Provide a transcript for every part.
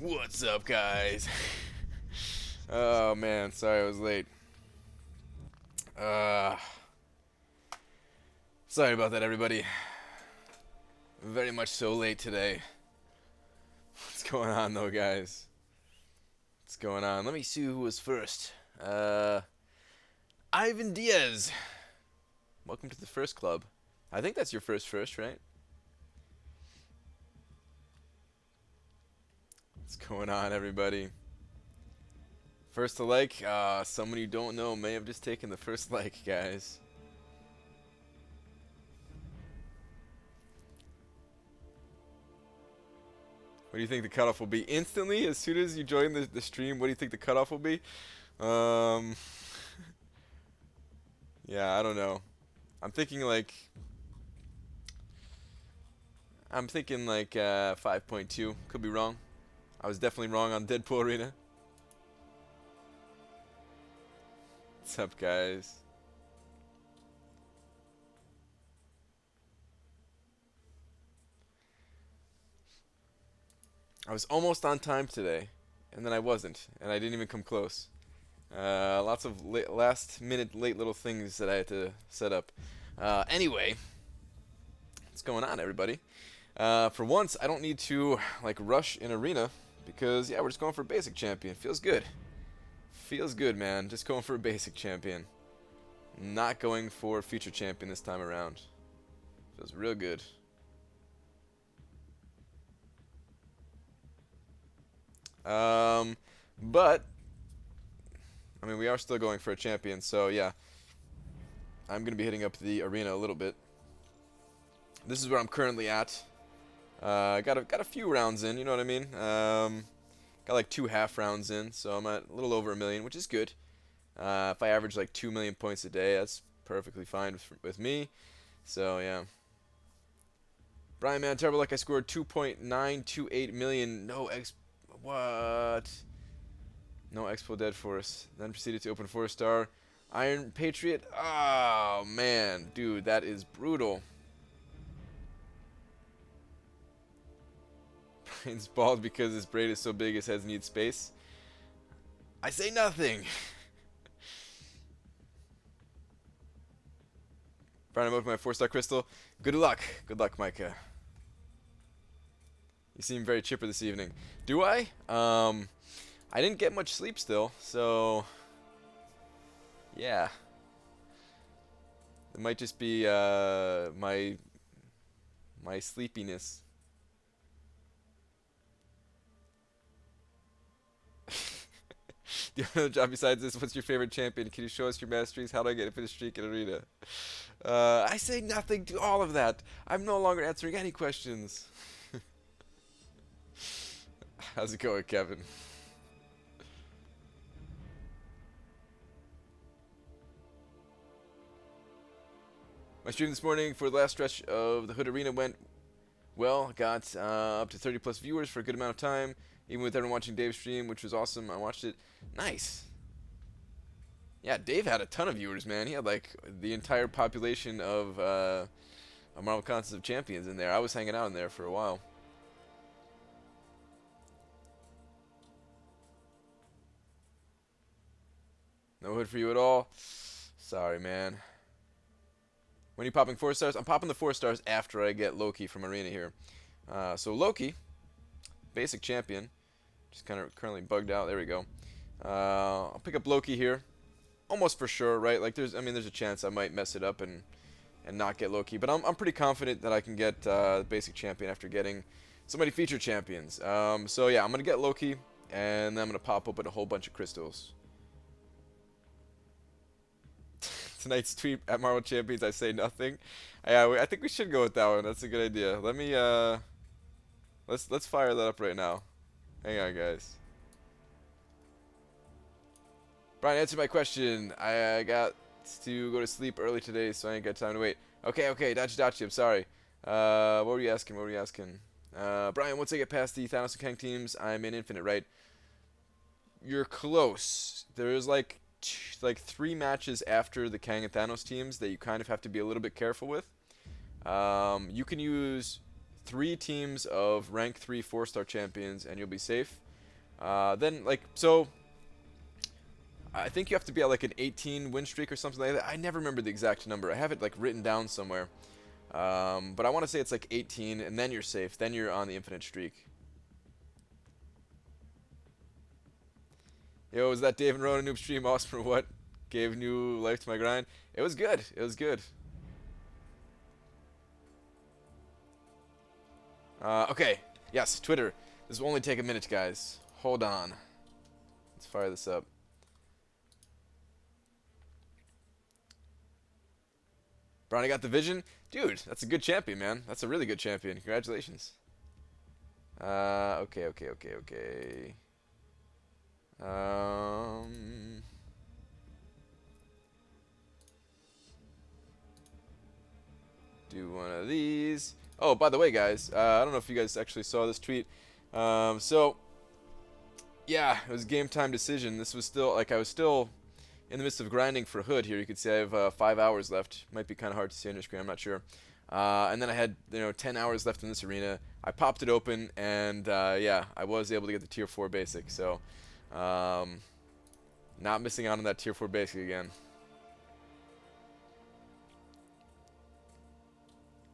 What's up, guys? Oh man, sorry I was late. Uh, Sorry about that, everybody. Very much so late today. What's going on, though, guys? What's going on? Let me see who was first. Ivan Diaz. Welcome to the first club. I think that's your first, right? What's going on, everybody? First to like. Someone you don't know may have just taken the first like, guys. What do you think the cutoff will be? Instantly, as soon as you join the stream, what do you think the cutoff will be? Um, yeah, I don't know. I'm thinking like I'm thinking like 5.2. Could be wrong. I was definitely wrong on Deadpool Arena. What's up, guys? I was almost on time today, and then I wasn't, and I didn't even come close. Lots of last minute late little things that I had to set up. Anyway, what's going on, everybody? For once, I don't need to like rush in arena because yeah, we're just going for a basic champion. Feels good. Feels good, man. Just going for a basic champion. Not going for feature champion this time around. Feels real good. But I mean, we are still going for a champion, so yeah, I'm gonna be hitting up the arena a little bit. This is where I'm currently at. Got a few rounds in, you know what I mean? Got like 2 half rounds in, so I'm at a little over 1 million, which is good. If I average like 2 million points a day, that's perfectly fine with me. So yeah. Brian, man, terrible luck. I scored 2.928 million. No X. What? No Expo Dead Force. Then proceeded to open 4-star. Iron Patriot. Oh, man. Dude, that is brutal. Brian's bald because his braid is so big his head needs space. I say nothing. Brian, I'm opening my 4-star crystal. Good luck. Good luck, Micah. You seem very chipper this evening. Do I? I didn't get much sleep still, so yeah. It might just be my sleepiness. Do you have another job besides this? What's your favorite champion? Can you show us your masteries? How do I get a finish streak in arena? I say nothing to all of that. I'm no longer answering any questions. How's it going, Kevin? My stream this morning for the last stretch of the Hood Arena went well. Got up to 30 plus viewers for a good amount of time, even with everyone watching Dave's stream, which was awesome. I watched it. Nice. Yeah, Dave had a ton of viewers, man. He had like the entire population of Marvel Contest of Champions in there. I was hanging out in there for a while. No hood for you at all. Sorry, man. When are you popping 4-stars? I'm popping the 4-stars after I get Loki from Arena here. So Loki, basic champion, just kind of currently bugged out. There we go. I'll pick up Loki here, almost for sure, right? Like there's a chance I might mess it up and not get Loki, but I'm pretty confident that I can get basic champion after getting so many feature champions. So yeah, I'm gonna get Loki, and then I'm gonna pop open a whole bunch of crystals. Tonight's tweet at Marvel Champions, I say nothing. Yeah, I think we should go with that one. That's a good idea. Let me let's fire that up right now. Hang on, guys. Brian, answer my question. I got to go to sleep early today, so I ain't got time to wait. Okay, Dachi, I'm sorry. What were you asking? Brian, once I get past the Thanos and Kang teams, I'm in Infinite, right? You're close. There's like 3 matches after the Kang and Thanos teams that you kind of have to be a little bit careful with. You can use 3 teams of rank 3 4-star champions and you'll be safe. Then like so. I think you have to be at like an 18 win streak or something like that. I never remember the exact number. I have it like written down somewhere. But I want to say it's like 18, and then you're safe. Then you're on the infinite streak. Yo, was that Dave and Ronan noob stream awesome or what? Gave new life to my grind. It was good. It was good. Okay. Yes, Twitter. This will only take a minute, guys. Hold on. Let's fire this up. Brownie got the vision. Dude, that's a good champion, man. That's a really good champion. Congratulations. Okay. Do one of these. Oh, by the way, guys, I don't know if you guys actually saw this tweet. So, yeah, it was a game time decision. This was still, like, I was still in the midst of grinding for Hood here. You can see I have 5 hours left. Might be kind of hard to see on your screen, I'm not sure. And then I had 10 hours left in this arena. I popped it open, and yeah, I was able to get the tier 4 basic. So, not missing out on that tier 4 basic again.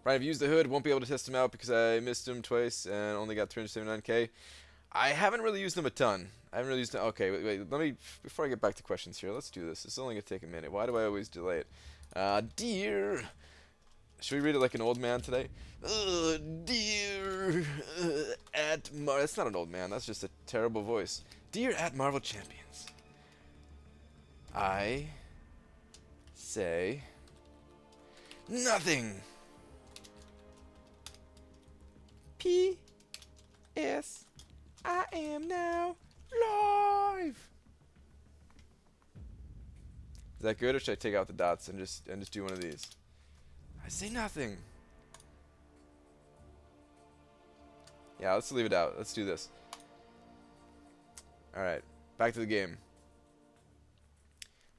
Right, I've used the Hood. Won't be able to test him out because I missed him twice and only got 379k. I haven't really used them a ton. I haven't really used them. Okay, wait. Let me, before I get back to questions here, let's do this. It's only going to take a minute. Why do I always delay it? Dear. Should we read it like an old man today? Dear at Mar. That's not an old man. That's just a terrible voice. Dear at Marvel Champions. I say nothing. P.S. I am now live. Is that good, or should I take out the dots and just do one of these? I say nothing. Yeah, let's leave it out. Let's do this. All right, back to the game.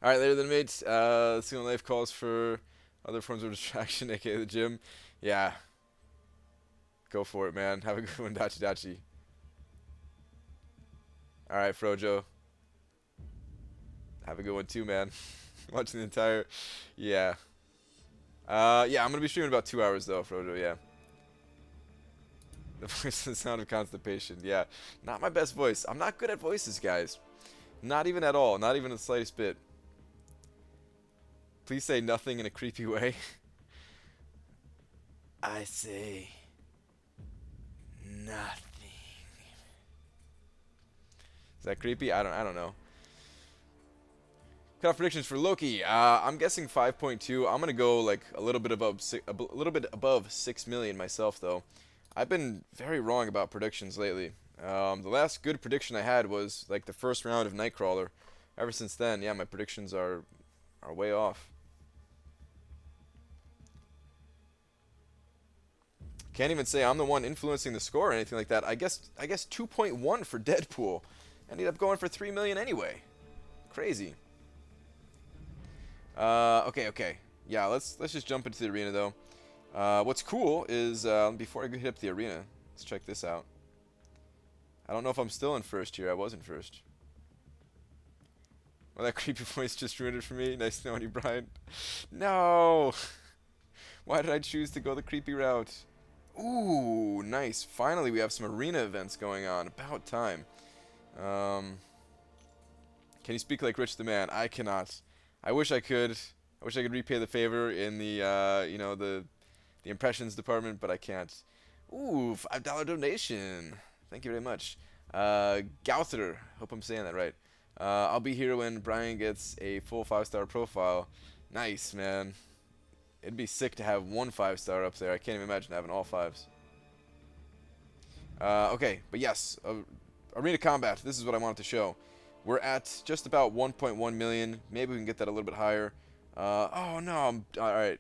All right, later than mates. Let's see when life calls for other forms of distraction, aka the gym. Yeah. Go for it, man. Have a good one, Dachi Dachi. Alright, Frojo. Have a good one too, man. Watching the entire... Yeah. Yeah, I'm going to be streaming about 2 hours, though, Frojo, yeah. The voice and sound of constipation. Yeah. Not my best voice. I'm not good at voices, guys. Not even at all. Not even the slightest bit. Please say nothing in a creepy way. I say... nothing. Is that creepy? I don't know. Cutoff predictions for Loki. I'm guessing 5.2. I'm gonna go like a little bit above 6 million myself though. I've been very wrong about predictions lately. The last good prediction I had was like the first round of Nightcrawler. Ever since then, yeah, my predictions are way off. Can't even say I'm the one influencing the score or anything like that. I guess 2.1 for Deadpool. Ended up going for 3 million anyway. Crazy. Okay. Yeah, let's just jump into the arena though. What's cool is before I hit up the arena, let's check this out. I don't know if I'm still in first here. I was in first. Well, that creepy voice just ruined it for me. Nice knowing you, Brian. No. Why did I choose to go the creepy route? Ooh, nice. Finally, we have some arena events going on. About time. Can you speak like Rich the Man? I cannot. I wish I could. I wish I could repay the favor in the, the impressions department, but I can't. Ooh, $5 donation. Thank you very much. Gauther. Hope I'm saying that right. I'll be here when Brian gets a full 5-star profile. Nice, man. It'd be sick to have one 5-star up there. I can't even imagine having all 5s. Okay, but yes, arena combat. This is what I wanted to show. We're at just about 1.1 million. Maybe we can get that a little bit higher. Oh no, all right.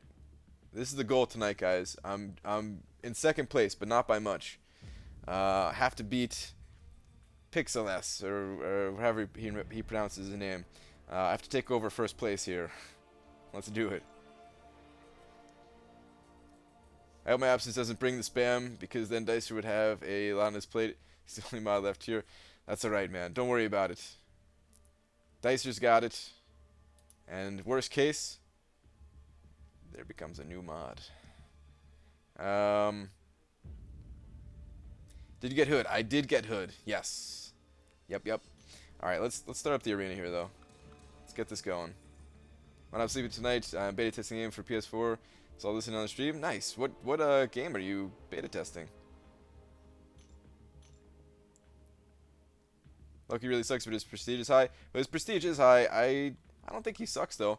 This is the goal tonight, guys. I'm in second place, but not by much. Have to beat Pixeles or however he pronounces his name. I have to take over first place here. Let's do it. I hope my absence doesn't bring the spam, because then Dicer would have a lot on his plate. He's the only mod left here. That's alright, man. Don't worry about it. Dicer's got it. And worst case, there becomes a new mod. Did you get Hood? I did get Hood. Yes. Yep. Alright, let's start up the arena here, though. Let's get this going. When I'm sleeping tonight, I'm beta testing a game for PS4. So I'll listen on the stream. Nice. What game are you beta testing? Loki really sucks, but his prestige is high. But his prestige is high. I don't think he sucks, though.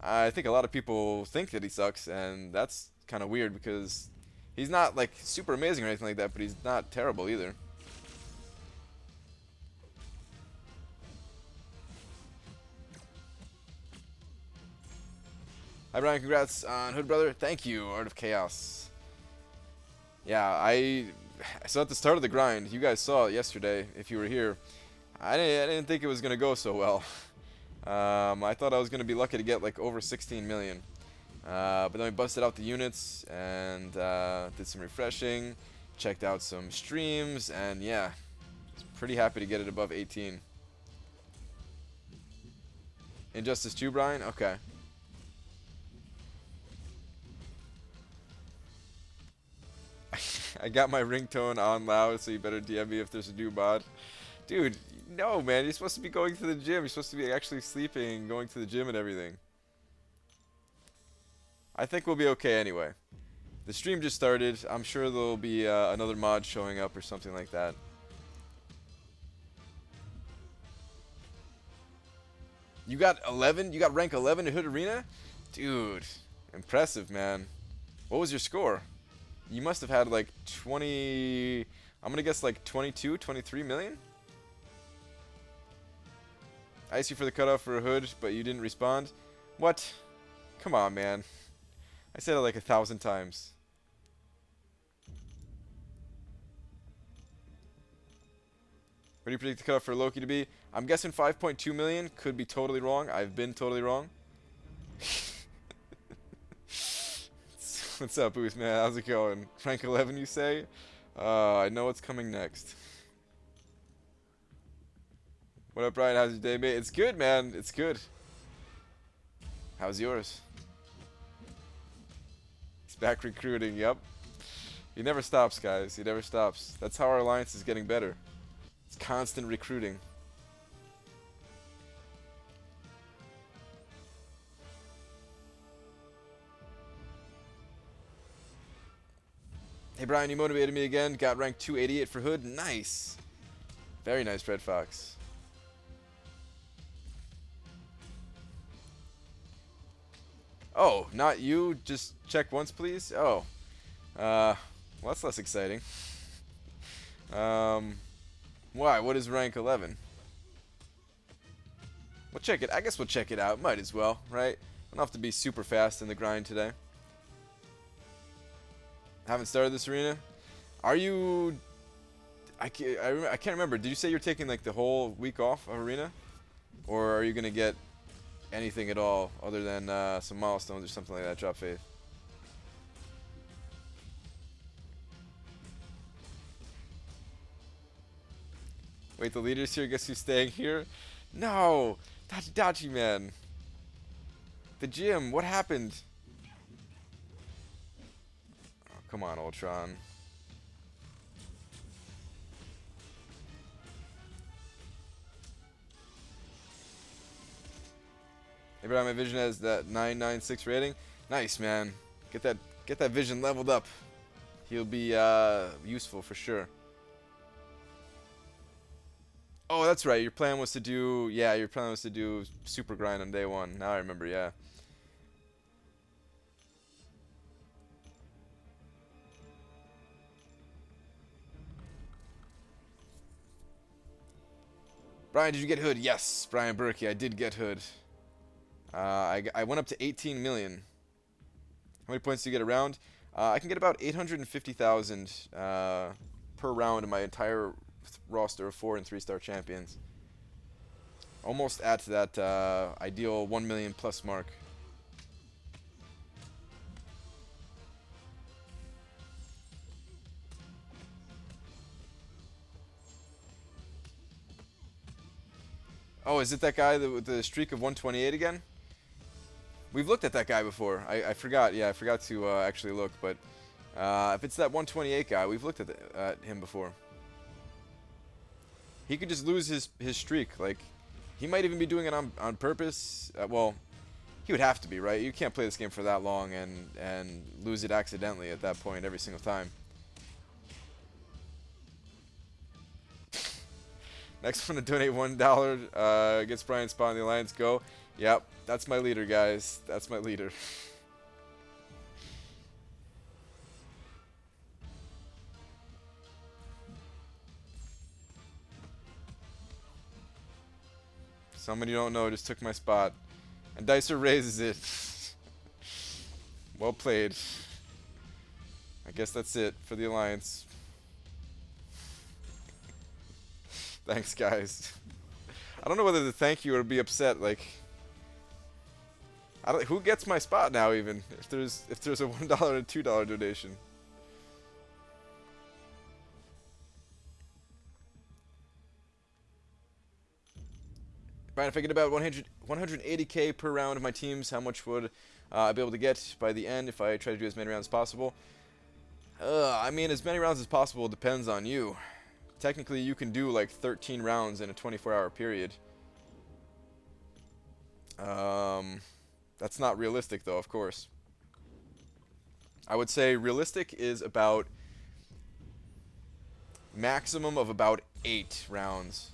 I think a lot of people think that he sucks, and that's kind of weird because he's not, like, super amazing or anything like that, but he's not terrible either. Hi, Brian. Congrats on Hood, brother. Thank you, Art of Chaos. Yeah, so at the start of the grind, you guys saw it yesterday, if you were here. I didn't think it was going to go so well. I thought I was going to be lucky to get, like, over 16 million. But then we busted out the units and did some refreshing, checked out some streams, and yeah, was pretty happy to get it above 18. Injustice 2, Brian? Okay. I got my ringtone on loud, so you better DM me if there's a new mod. Dude, no, man, you're supposed to be going to the gym. You're supposed to be actually sleeping, going to the gym and everything. I think we'll be okay anyway. The stream just started. I'm sure there'll be another mod showing up or something like that. You got 11? You got rank 11 in Hood Arena? Dude, impressive, man. What was your score? You must have had like 20... I'm gonna guess like 22, 23 million? I asked you for the cutoff for a Hood, but you didn't respond. What? Come on, man. I said it like 1,000 times. What do you predict the cutoff for Loki to be? I'm guessing 5.2 million. Could be totally wrong. I've been totally wrong. What's up, Booth, man? How's it going? Rank 11, you say? I know what's coming next. What up, Brian? How's your day, mate? It's good, man. It's good. How's yours? He's back recruiting, yep. He never stops, guys. He never stops. That's how our alliance is getting better. It's constant recruiting. Hey, Brian, you motivated me again. Got ranked 288 for Hood. Nice. Very nice, Red Fox. Oh, not you? Just check once, please? Oh. Well, that's less exciting. Why? What is rank 11? We'll check it. I guess we'll check it out. Might as well, right? I don't have to be super fast in the grind today. Haven't started this arena. Are you... I can't remember. Did you say you're taking like the whole week off of arena? Or are you going to get anything at all other than some milestones or something like that? Drop faith. Wait, the leader's here. Guess who's staying here? No! Dachi, man. The gym. What happened? Come on, Ultron. Abraham, my vision has that 996 rating. Nice, man. Get that vision leveled up. He'll be useful for sure. Oh, that's right. Your plan was to do super grind on day one. Now I remember, yeah. Brian, did you get Hood? Yes, Brian Berkey, I did get Hood. I went up to 18 million. How many points do you get a round? I can get about 850,000 per round in my entire roster of 4- and 3-star champions. Almost at that ideal 1 million plus mark. Oh, is it that guy with the streak of 128 again? We've looked at that guy before. I forgot. Yeah, I forgot to actually look. But if it's that 128 guy, we've looked at him before. He could just lose his streak. Like, he might even be doing it on purpose. Well, he would have to be, right? You can't play this game for that long and lose it accidentally at that point every single time. Next one to donate $1 gets Brian spot in the alliance. Go. Yep, that's my leader, guys. That's my leader. Somebody you don't know just took my spot. And Dicer raises it. Well played. I guess that's it for the alliance. Thanks, guys. I don't know whether to thank you or be upset. Like, who gets my spot now? Even if there's a $1 and $2 donation. Brian, if I get about 180k per round of my teams, how much would I be able to get by the end if I try to do as many rounds as possible? I mean, as many rounds as possible depends on you. Technically, you can do like 13 rounds in a 24-hour period. That's not realistic, though, of course. I would say realistic is about maximum of about 8 rounds.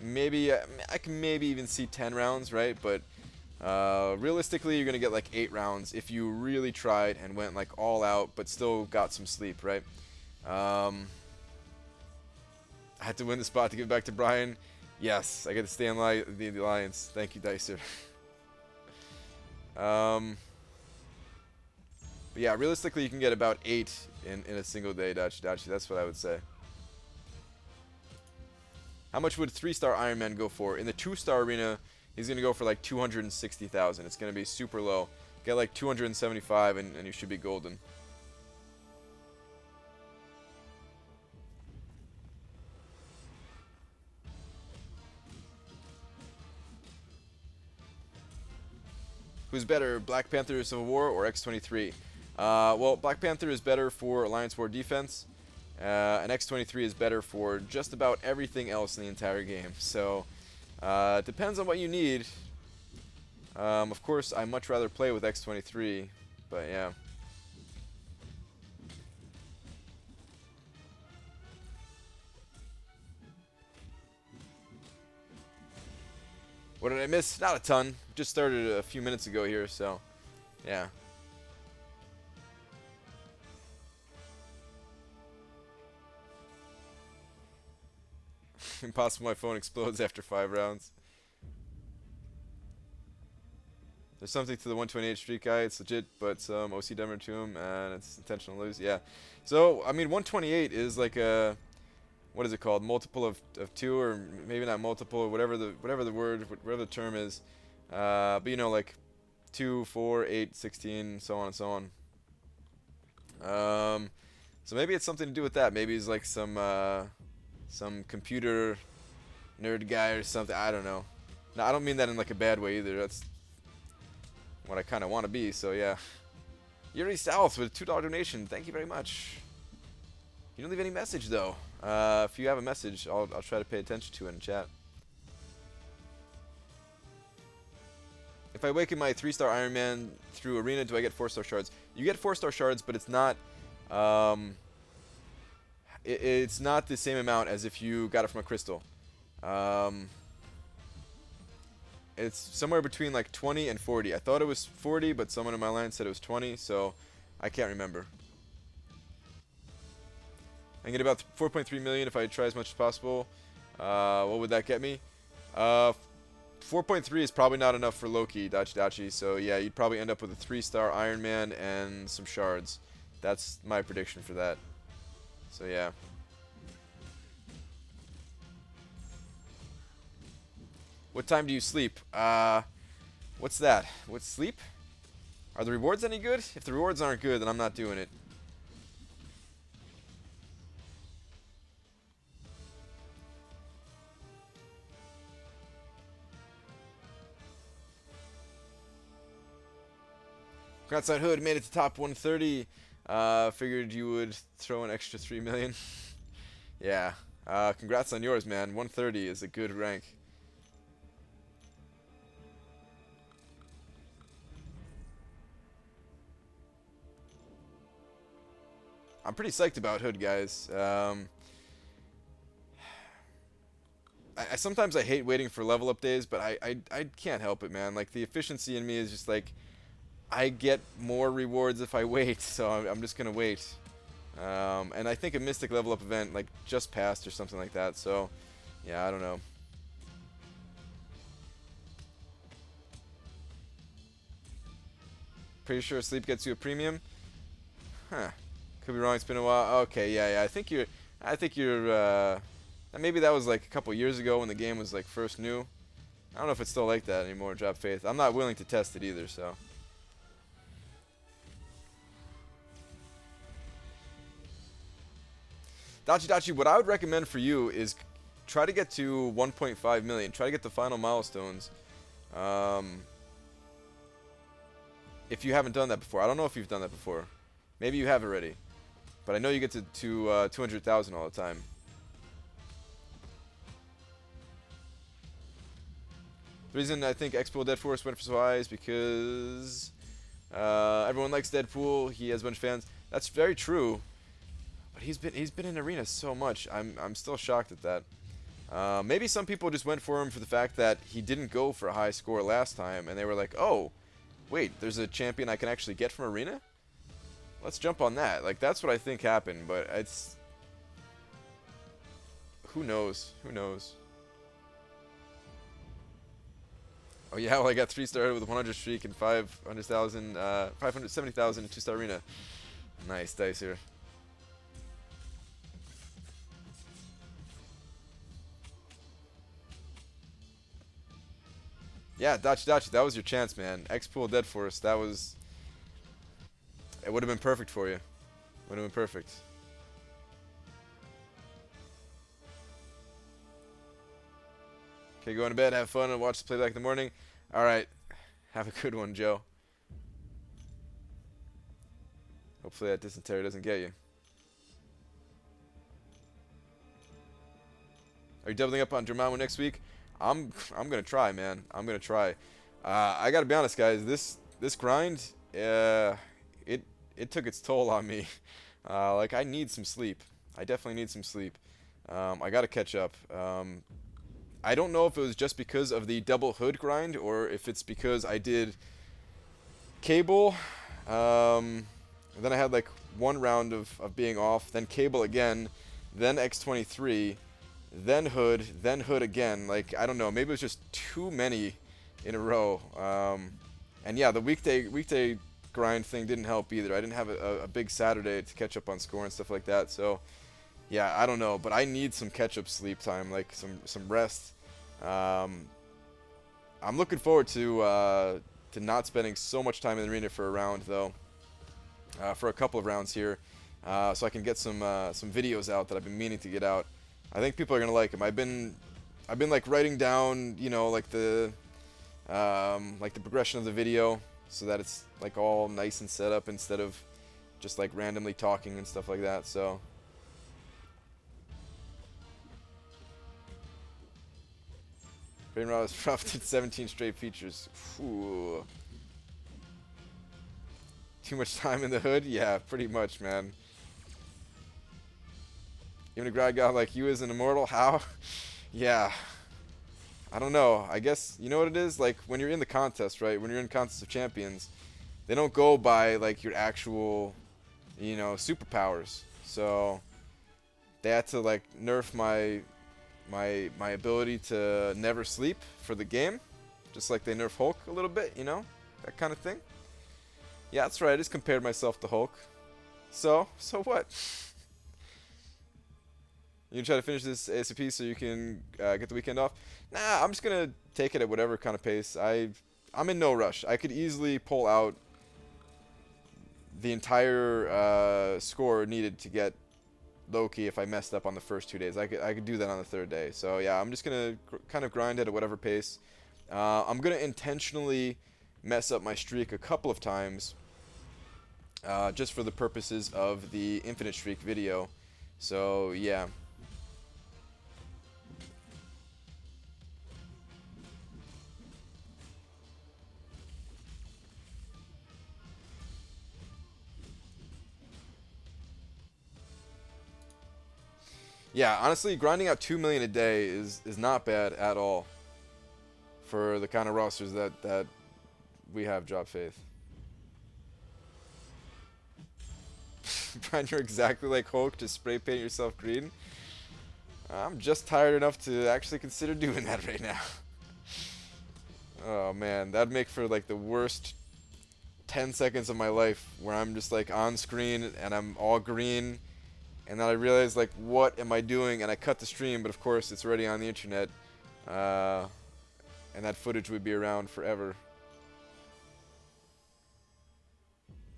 Maybe I can maybe even see 10 rounds, right? But realistically, you're gonna get like 8 rounds if you really tried and went like all out, but still got some sleep, right? I had to win the spot to give back to Brian. Yes, I get to stay in the alliance. Thank you, Dicer. But yeah, realistically, you can get about 8 in a single day, Dachi. That's what I would say. How much would 3-star Iron Man go for? In the 2-star arena, he's going to go for like 260,000. It's going to be super low. Get like 275 and you should be golden. Who's better, Black Panther Civil War or X-23? Well, Black Panther is better for Alliance War defense, and X-23 is better for just about everything else in the entire game. So, it depends on what you need. Of course, I much rather play with X-23, but yeah. What did I miss? Not a ton. Just started a few minutes ago here, so yeah. Impossible my phone explodes after 5 rounds. There's something to the 128 streak guy. It's legit, but some OC dumber to him, and it's intentional to lose. Yeah. So, I mean, 128 is like a... What is it called? Multiple of 2, or maybe not multiple, or whatever the term is. But you know, like 2, 4, 8, 16, so on and so on. So maybe it's something to do with that. Maybe he's like some computer nerd guy or something. I don't know. No, I don't mean that in like a bad way either. That's what I kind of want to be. So yeah. Yuri South with a $2 donation. Thank you very much. You didn't leave any message though. If you have a message, I'll try to pay attention to it in chat. If I awaken my 3-star Iron Man through Arena, do I get 4-star shards? You get 4-star shards, but it's not it's not the same amount as if you got it from a crystal. It's somewhere between like 20 and 40. I thought it was 40, but someone in my line said it was 20, so I can't remember. I get about 4.3 million if I try as much as possible. What would that get me? 4.3 is probably not enough for Loki, Dachi. So yeah, you'd probably end up with a 3-star Iron Man and some shards. That's my prediction for that. So yeah. What time do you sleep? What's that? What's sleep? Are the rewards any good? If the rewards aren't good, then I'm not doing it. Congrats on Hood, made it to top 130. Figured you would throw an extra 3 million. Yeah. Congrats on yours, man. 130 is a good rank. I'm pretty psyched about Hood, guys. I sometimes I hate waiting for level up days, but I can't help it, man. Like the efficiency in me is just like I get more rewards if I wait, so I'm just gonna wait. And I think a Mystic level up event like just passed or something like that. So yeah, I don't know. Pretty sure sleep gets you a premium. Huh. Could be wrong. It's been a while. Okay, yeah. I think you're. Maybe that was like a couple years ago when the game was like first new. I don't know if it's still like that anymore. Drop Faith. I'm not willing to test it either. So. Dachi, what I would recommend for you is try to get to 1.5 million. Try to get the final milestones. If you haven't done that before. I don't know if you've done that before. Maybe you have already. But I know you get to 200,000 all the time. The reason I think Expo Deadforce went for so high is because everyone likes Deadpool. He has a bunch of fans. That's very true. But he's been in Arena so much. I'm still shocked at that. Maybe some people just went for him for the fact that he didn't go for a high score last time, and they were like, "Oh, wait, there's a champion I can actually get from Arena? Let's jump on that." Like that's what I think happened, but it's who knows? Who knows? Oh yeah, well I got 3 started with a 100 streak and 570,000 in 2-star Arena. Nice dice here. Yeah, Dachi, that was your chance, man. X-Pool Dead Force, that was... It would have been perfect for you. Would have been perfect. Okay, going to bed, have fun, and watch the playback in the morning. Alright, have a good one, Joe. Hopefully that dysentery doesn't get you. Are you doubling up on Dormammu next week? I'm gonna try, man. I'm gonna try. I gotta be honest, guys. This grind, it took its toll on me. Like I need some sleep. I definitely need some sleep. I gotta catch up. I don't know if it was just because of the double hood grind or if it's because I did cable. Then I had like one round of being off, then cable again, then X23. Then hood again. Like I don't know, maybe it was just too many in a row. And yeah, the weekday grind thing didn't help either. I didn't have a big Saturday to catch up on score and stuff like that. So yeah, I don't know, but I need some catch-up sleep time, like some rest. I'm looking forward to not spending so much time in the arena for a round though. For a couple of rounds here, so I can get some videos out that I've been meaning to get out. I think people are gonna like them. I've been like writing down, you know, like the progression of the video, so that it's like all nice and set up instead of just like randomly talking and stuff like that. So. Brain Rot has profited 17 straight features. Ooh. Too much time in the hood? Yeah, pretty much, man. Even a grad guy like you is an immortal? How? Yeah. I don't know. I guess, you know what it is? Like, when you're in the contest, right? When you're in Contest of Champions, they don't go by, like, your actual, you know, superpowers. So, they had to, like, nerf my ability to never sleep for the game. Just like they nerf Hulk a little bit, you know? That kind of thing. Yeah, that's right. I just compared myself to Hulk. So what? You gonna try to finish this ASAP so you can get the weekend off? Nah, I'm just gonna take it at whatever kind of pace. I'm in no rush. I could easily pull out the entire score needed to get Loki if I messed up on the first 2 days. I could do that on the third day. So yeah, I'm just gonna kind of grind it at whatever pace. I'm gonna intentionally mess up my streak a couple of times just for the purposes of the Infinite Streak video. So yeah. Yeah, honestly, grinding out 2 million a day is not bad at all for the kind of rosters that we have. Job Faith. Brian, you're exactly like Hulk. Just spray paint yourself green. I'm just tired enough to actually consider doing that right now. Oh man, that'd make for like the worst 10 seconds of my life where I'm just like on screen and I'm all green, and then I realize like, what am I doing? And I cut the stream, but of course it's already on the internet, and that footage would be around forever.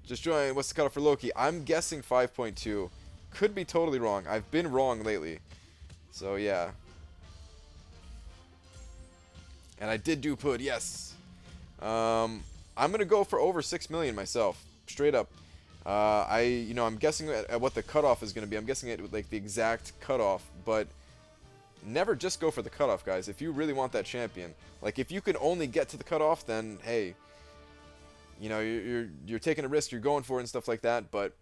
Just join. What's the cutoff for Loki? I'm guessing 5.2. Could be totally wrong. I've been wrong lately. So yeah. And I did do Pud, yes. I'm gonna go for over 6 million myself, straight up. I'm guessing at what the cutoff is gonna be. I'm guessing it like the exact cutoff, but never just go for the cutoff, guys. If you really want that champion, like if you can only get to the cutoff, then hey, you know, you're taking a risk, you're going for it and stuff like that. But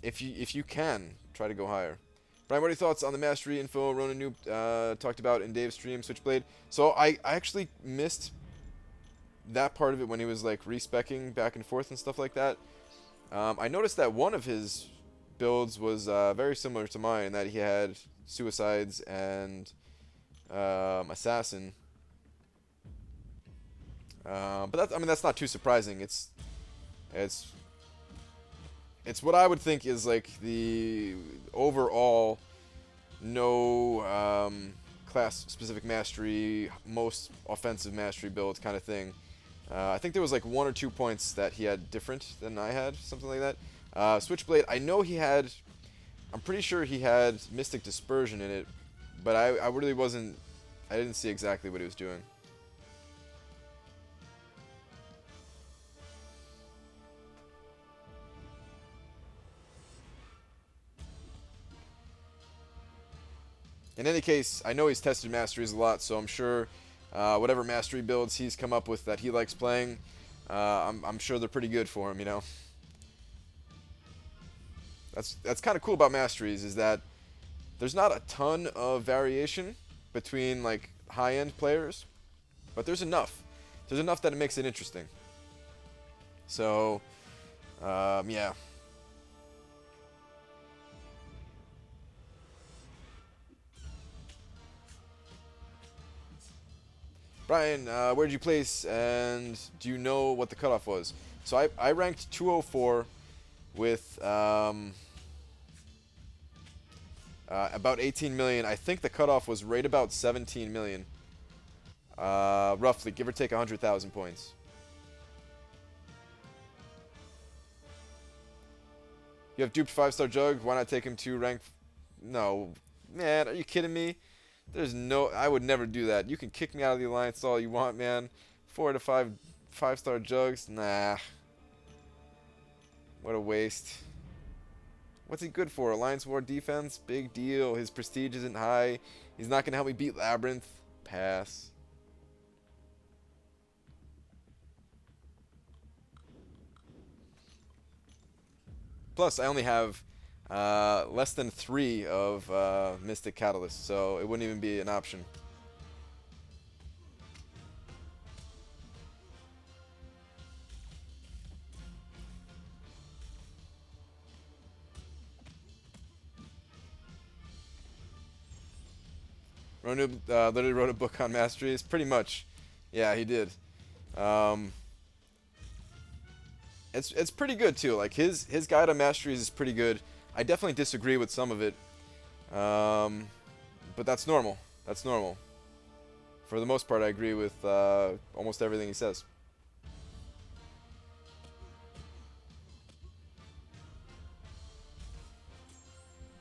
if you can, try to go higher. Brian, what are your thoughts on the mastery info Rona Noob talked about in Dave's stream, Switchblade? So I actually missed that part of it when he was like respecking back and forth and stuff like that. I noticed that one of his builds was very similar to mine, that he had suicides and assassin. But that's not too surprising. It's what I would think is like the overall no class specific mastery, most offensive mastery build kind of thing. I think there was like 1 or 2 points that he had different than I had, something like that. Switchblade, I know he had, I'm pretty sure he had Mystic Dispersion in it, but I really wasn't, I didn't see exactly what he was doing. In any case, I know he's tested masteries a lot, so I'm sure whatever mastery builds he's come up with that he likes playing, I'm sure they're pretty good for him, you know. That's kind of cool about masteries, is that there's not a ton of variation between like high-end players, but there's enough. There's enough that it makes it interesting. So, yeah. Brian, where did you place, and do you know what the cutoff was? So I ranked 204 with about 18 million. I think the cutoff was right about 17 million. Roughly, give or take 100,000 points. You have duped 5-star Jug. Why not take him to rank? No. Man, are you kidding me? There's no, I would never do that. You can kick me out of the alliance all you want, man. 4 to 5 5-star Jugs? Nah. What a waste. What's he good for? Alliance War defense? Big deal. His prestige isn't high. He's not going to help me beat Labyrinth. Pass. Plus, I only have less than 3 of Mystic Catalyst, so it wouldn't even be an option. Ronub literally wrote a book on masteries. Pretty much. Yeah, he did. It's pretty good too. Like his guide on masteries is pretty good. I definitely disagree with some of it, but that's normal. That's normal. For the most part, I agree with almost everything he says.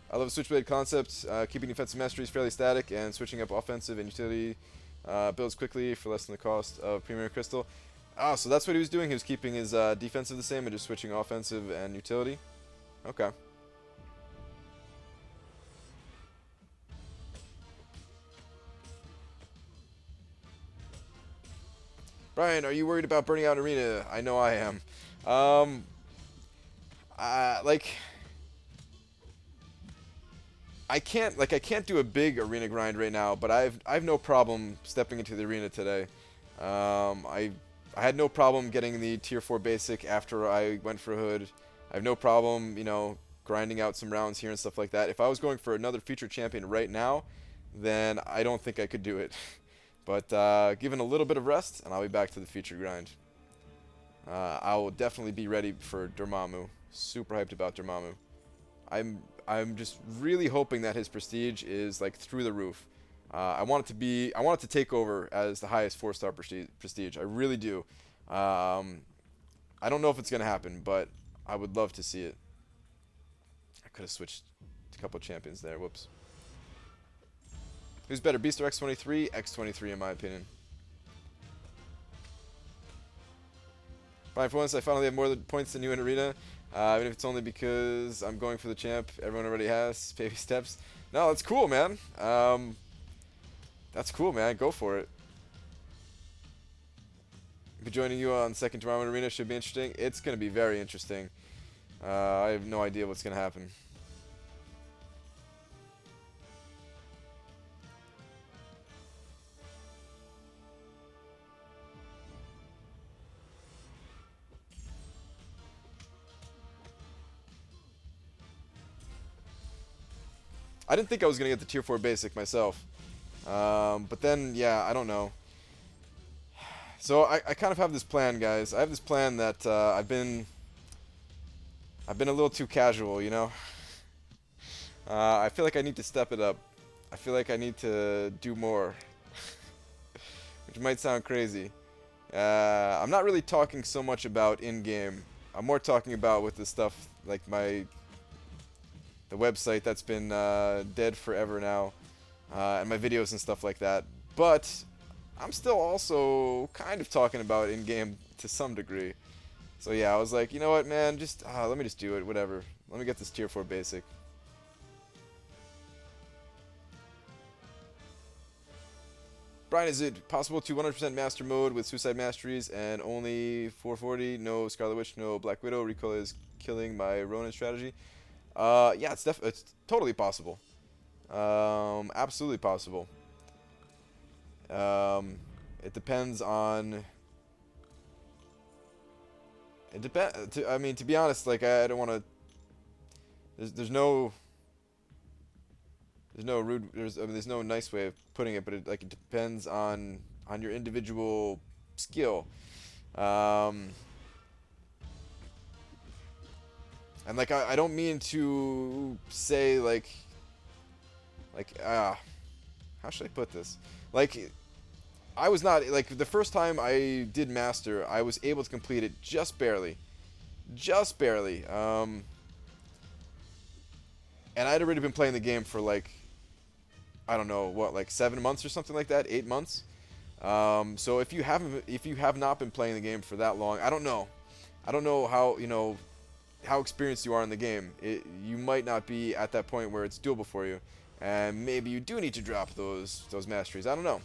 I love the Switchblade concept, keeping defensive masteries fairly static and switching up offensive and utility builds quickly for less than the cost of Premier Crystal. Oh, so that's what he was doing. He was keeping his defensive the same and just switching offensive and utility. Okay. Brian, are you worried about burning out arena? I know I am. Um, like I can't do a big arena grind right now, but I've no problem stepping into the arena today. I had no problem getting the tier 4 basic after I went for a hood. I have no problem, grinding out some rounds here and stuff like that. If I was going for another feature champion right now, then I don't think I could do it. But given a little bit of rest, and I'll be back to the feature grind. I will definitely be ready for Dormammu. Super hyped about Dormammu. I'm just really hoping that his prestige is like through the roof. I want it to take over as the highest 4-star prestige. I really do. I don't know if it's gonna happen, but I would love to see it. I could have switched a couple champions there. Whoops. Who's better, Beast or X23? X23 in my opinion. Brian, for once, I finally have more points than you in Arena. Even if it's only because I'm going for the champ everyone already has. Baby steps. No, that's cool, man. That's cool, man. Go for it. Be joining you on second tournament arena should be interesting. It's going to be very interesting. I have no idea what's going to happen. I didn't think I was going to get the tier 4 basic myself. But then, yeah, I don't know. So I kind of have this plan, guys. I have this plan that I've been a little too casual, you know? I feel like I need to step it up. I feel like I need to do more. Which might sound crazy. I'm not really talking so much about in-game. I'm more talking about with the stuff like the website that's been dead forever now, and my videos and stuff like that. But I'm still also kind of talking about in-game to some degree. So yeah, I was like, you know what, man, just let me just do it, whatever. Let me get this tier 4 basic. Brian, is it possible to 100% master mode with Suicide Masteries and only 440? No Scarlet Witch, no Black Widow. Recoil is killing my Ronin strategy. Yeah, it's totally possible. Absolutely possible. It depends on. It depends. I mean, to be honest, like I don't want to. There's no. There's no rude. There's no nice way of putting it, but it depends on your individual skill. And like I don't mean to say how should I put this? Like I was not like the first time I did master, I was able to complete it just barely. Just barely. And I'd already been playing the game for like I don't know what, like 7 months or something like that, 8 months. So if you have not been playing the game for that long, I don't know how how experienced you are in the game. You might not be at that point where it's doable for you, and maybe you do need to drop those masteries. I don't know.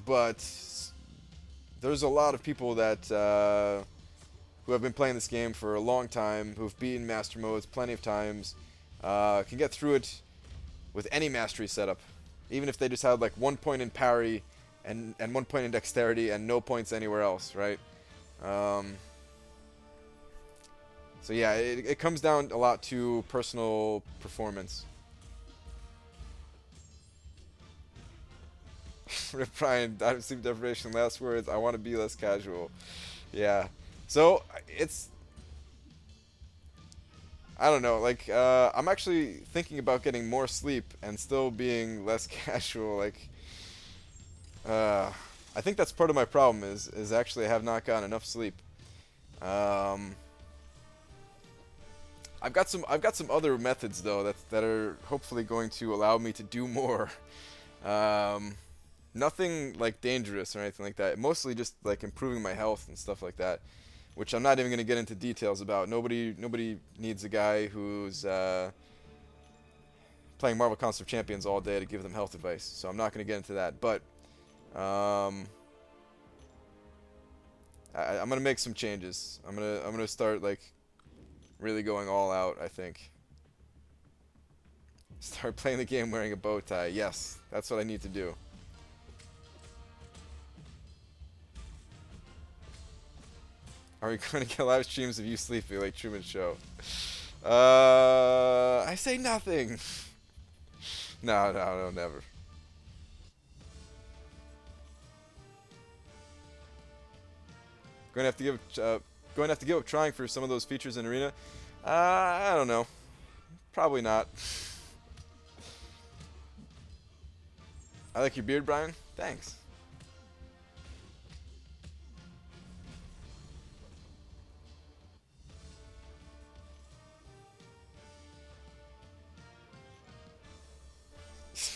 But there's a lot of people that who have been playing this game for a long time, who've beaten master modes plenty of times, can get through it with any mastery setup, even if they just had like 1 point in parry and 1 point in dexterity and no points anywhere else, right? So yeah, it comes down a lot to personal performance. Rip Brian, out of sleep deprivation, last words, I want to be less casual. Yeah. So, I don't know, like, I'm actually thinking about getting more sleep and still being less casual, like, I think that's part of my problem is actually I have not gotten enough sleep. I've got some other methods though that are hopefully going to allow me to do more. Nothing like dangerous or anything like that. Mostly just like improving my health and stuff like that, which I'm not even going to get into details about. Nobody needs a guy who's playing Marvel Console Champions all day to give them health advice. So I'm not going to get into that. But I'm going to make some changes. I'm gonna start like really going all out, I think. Start playing the game wearing a bow tie. Yes, that's what I need to do. Are we going to get live streams of you sleeping like Truman Show? I say nothing. No, never. Going to have to give up trying for some of those features in Arena. I don't know. Probably not. I like your beard, Brian. Thanks.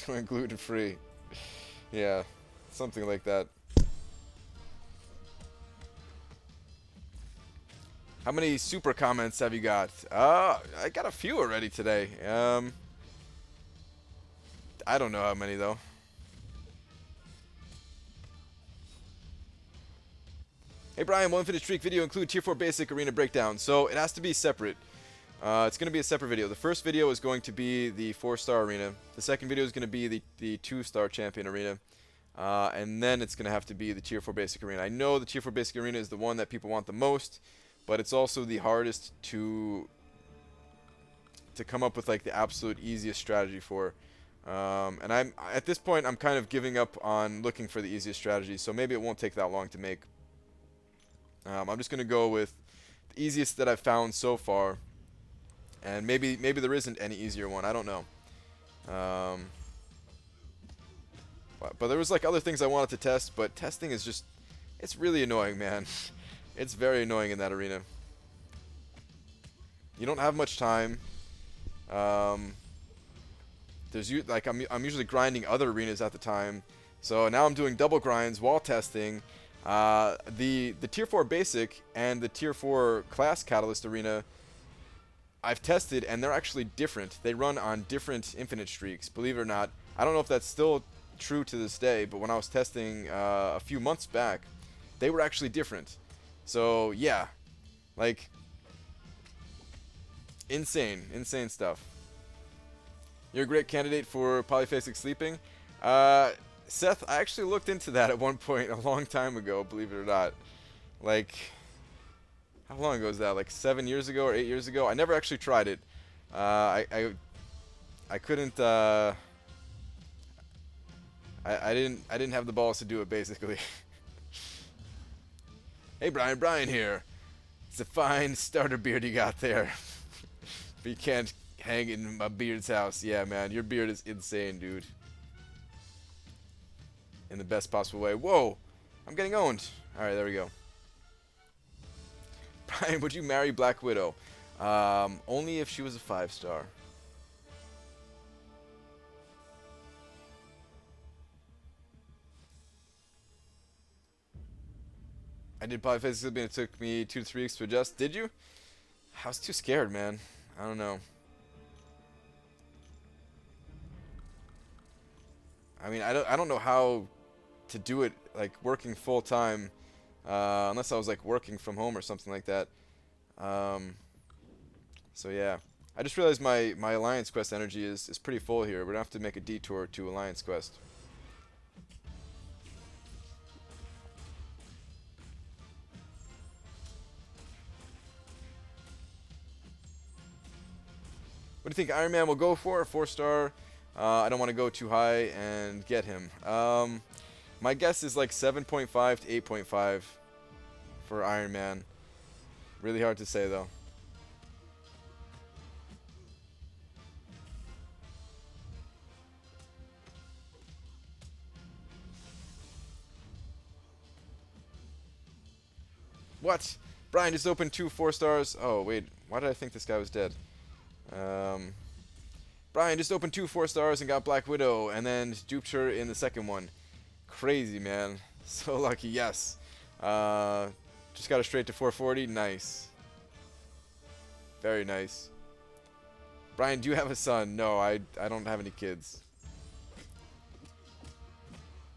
Going gluten free. Yeah, something like that. How many super comments have you got? I got a few already today. I don't know how many though. Hey Brian, will Infinite Streak video include Tier 4 Basic Arena Breakdown? So it has to be separate. It's going to be a separate video. The first video is going to be the 4-star arena. The second video is going to be the 2-star champion arena. And then it's going to have to be the Tier 4 Basic Arena. I know the Tier 4 Basic Arena is the one that people want the most, but it's also the hardest to come up with like the absolute easiest strategy for. And I'm at this point I'm kind of giving up on looking for the easiest strategy, so maybe it won't take that long to make. I'm just going to go with the easiest that I've found so far. And maybe there isn't any easier one. I don't know. But there was like other things I wanted to test, but testing is just, it's really annoying, man. It's very annoying in that arena. You don't have much time. I'm usually grinding other arenas at the time, so now I'm doing double grinds while testing. The Tier 4 Basic and the Tier 4 Class Catalyst arena I've tested, and they're actually different. They run on different infinite streaks, believe it or not. I don't know if that's still true to this day, but when I was testing a few months back, they were actually different. So yeah, like insane stuff. You're a great candidate for polyphasic sleeping. Seth, I actually looked into that at one point a long time ago, believe it or not. Like, how long ago was that? Like 7 years ago or 8 years ago? I never actually tried it. I couldn't. I didn't have the balls to do it, basically. Hey Brian here. It's a fine starter beard you got there. But you can't hang it in my beard's house. Yeah, man, your beard is insane, dude. In the best possible way. Whoa, I'm getting owned. All right, there we go. Brian, would you marry Black Widow? Only if she was a 5-star. I did polyphasic sleeping. It took me 2 to 3 weeks to adjust. Did you? I was too scared, man. I don't know. I mean, I don't know how to do it like working full time, unless I was like working from home or something like that. So yeah, I just realized my Alliance Quest energy is pretty full here. We're gonna have to make a detour to Alliance Quest. What do you think Iron Man will go for? A 4-star? I don't want to go too high and get him. My guess is like 7.5 to 8.5 for Iron Man. Really hard to say though. What? Brian just opened 2 4-stars. Oh wait, why did I think this guy was dead? Brian just opened 2 4-stars and got Black Widow, and then duped her in the second one. Crazy, man. So lucky. Yes. Uh, just got it straight to 440. Nice. Very nice. Brian, do you have a son? No, I don't have any kids.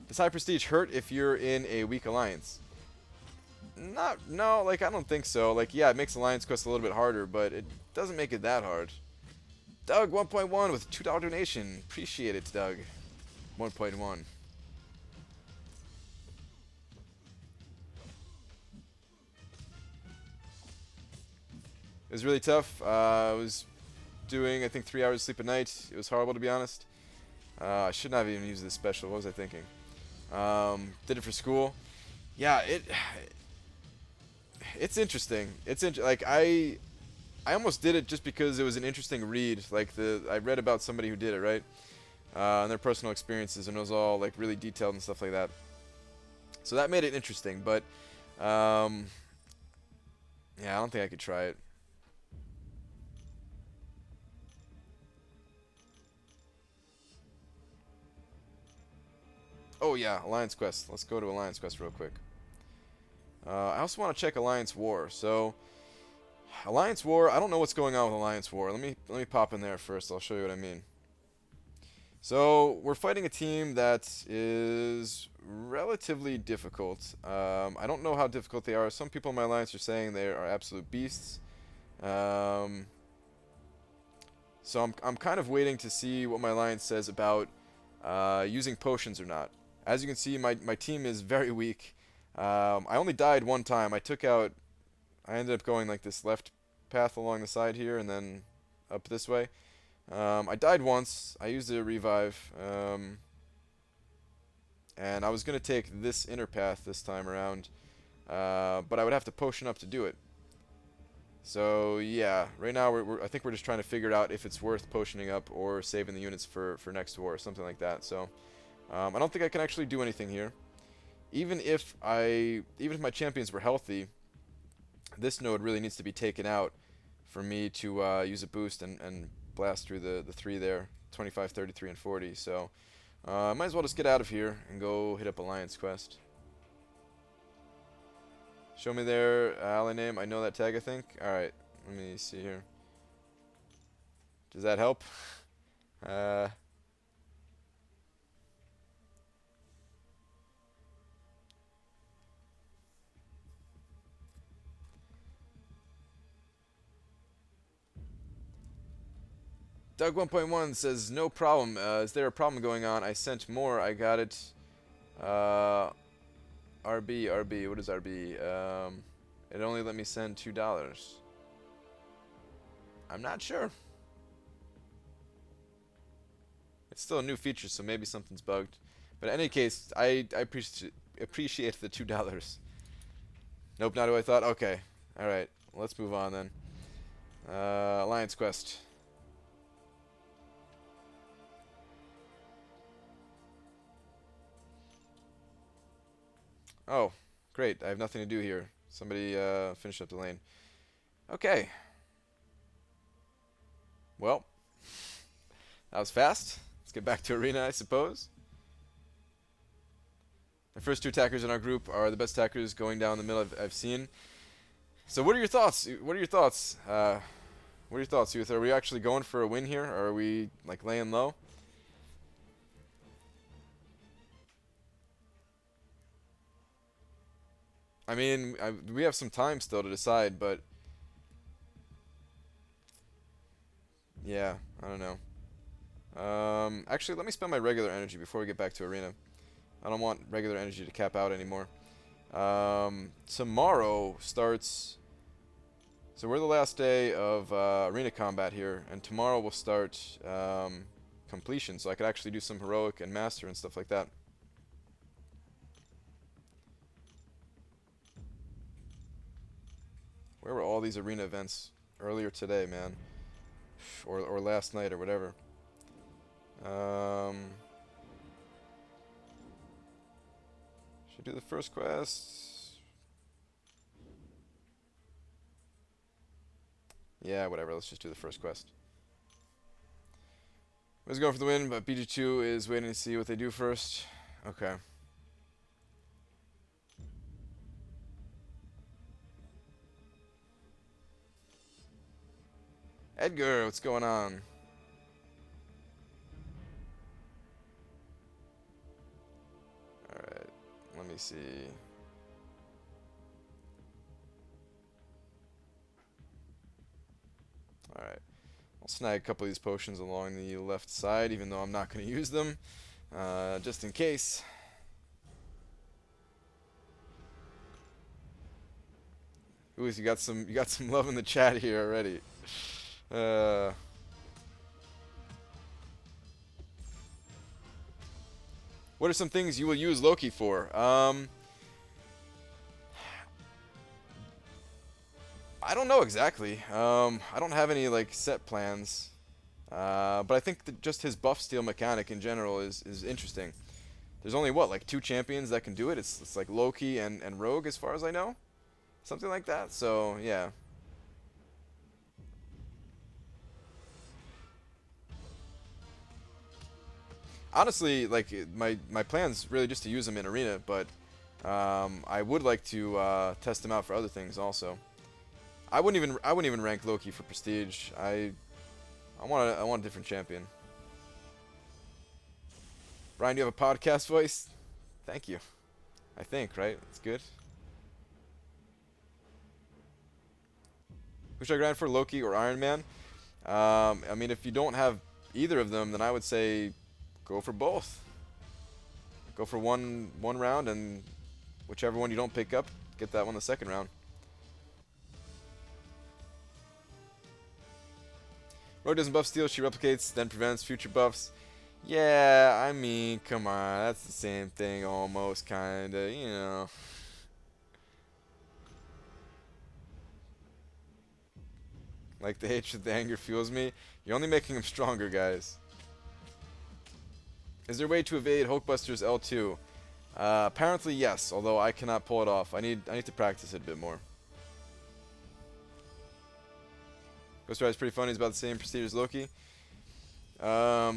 Does high prestige hurt if you're in a weak alliance? No, like I don't think so. Like yeah, it makes alliance quest a little bit harder, but it doesn't make it that hard. Doug 1.1 with a $2 donation. Appreciate it, Doug. 1.1. It was really tough. I was doing, I think, 3 hours of sleep a night. It was horrible, to be honest. I should not have even used this special. What was I thinking? Did it for school. Yeah, it's interesting. Like I almost did it just because it was an interesting read. Like I read about somebody who did it, right? And their personal experiences, and it was all like really detailed and stuff like that. So that made it interesting, but yeah, I don't think I could try it. Oh yeah, Alliance Quest. Let's go to Alliance Quest real quick. I also want to check Alliance War. So Alliance War, I don't know what's going on with Alliance War. Let me pop in there first. I'll show you what I mean. So we're fighting a team that is relatively difficult. I don't know how difficult they are. Some people in my alliance are saying they are absolute beasts. So I'm kind of waiting to see what my alliance says about using potions or not. As you can see, my team is very weak. I only died one time. I ended up going like this left path along the side here and then up this way. I died once. I used a revive. And I was going to take this inner path this time around. But I would have to potion up to do it. So yeah, right now I think we're just trying to figure out if it's worth potioning up or saving the units for next war, something like that. So I don't think I can actually do anything here. Even if my champions were healthy, this node really needs to be taken out for me to use a boost and blast through the 3 there, 25, 33, and 40. So might as well just get out of here and go hit up Alliance Quest. Show me their ally name. I know that tag, I think. Alright, let me see here. Does that help? Doug 1.1 says, no problem. Is there a problem going on? I sent more. I got it. RB. What is RB? It only let me send $2. I'm not sure. It's still a new feature, so maybe something's bugged. But in any case, I appreciate the $2. Nope, not who I thought. Okay. Alright, let's move on then. Alliance Quest. Oh, great. I have nothing to do here. Somebody finished up the lane. Okay. Well, that was fast. Let's get back to arena, I suppose. The first 2 attackers in our group are the best attackers going down the middle I've seen. So what are your thoughts? What are your thoughts? What are your thoughts, Youth? Are we actually going for a win here? Or are we like laying low? I mean, we have some time still to decide, but yeah, I don't know. Actually, let me spend my regular energy before we get back to arena. I don't want regular energy to cap out anymore. Tomorrow starts... So we're the last day of arena combat here, and tomorrow we'll start completion, so I could actually do some heroic and master and stuff like that. Where were all these arena events earlier today, man? Or last night or whatever. Should I do the first quest? Yeah, whatever. Let's just do the first quest. Let's go for the win, but BG2 is waiting to see what they do first. Okay. Edgar, what's going on? Alright, let me see. Alright, I'll snag a couple of these potions along the left side, even though I'm not going to use them, just in case. Ooh, you got some love in the chat here already. What are some things you will use Loki for? I don't know exactly. I don't have any like set plans. But I think that just his buff steal mechanic in general is interesting. There's only what, like 2 champions that can do it. It's like Loki and Rogue as far as I know. Something like that. So, yeah. Honestly, like my plan's really just to use him in arena, but I would like to test him out for other things also. I wouldn't even rank Loki for prestige. I want a different champion. Brian, do you have a podcast voice? Thank you. I think, right? It's good. Who should I grind for, Loki or Iron Man? I mean, if you don't have either of them, then I would say go for both. Go for one round, and whichever one you don't pick up, get that one the second round. Rogue doesn't buff steal, she replicates, then prevents future buffs. Yeah, I mean, come on, that's the same thing almost, kinda, you know. Like the hatred, the anger fuels me. You're only making him stronger, guys. Is there a way to evade Hulkbuster's L2? Apparently yes, although I cannot pull it off. I need to practice it a bit more. Ghost Rider's pretty funny. He's about the same prestige as Loki. Yeah,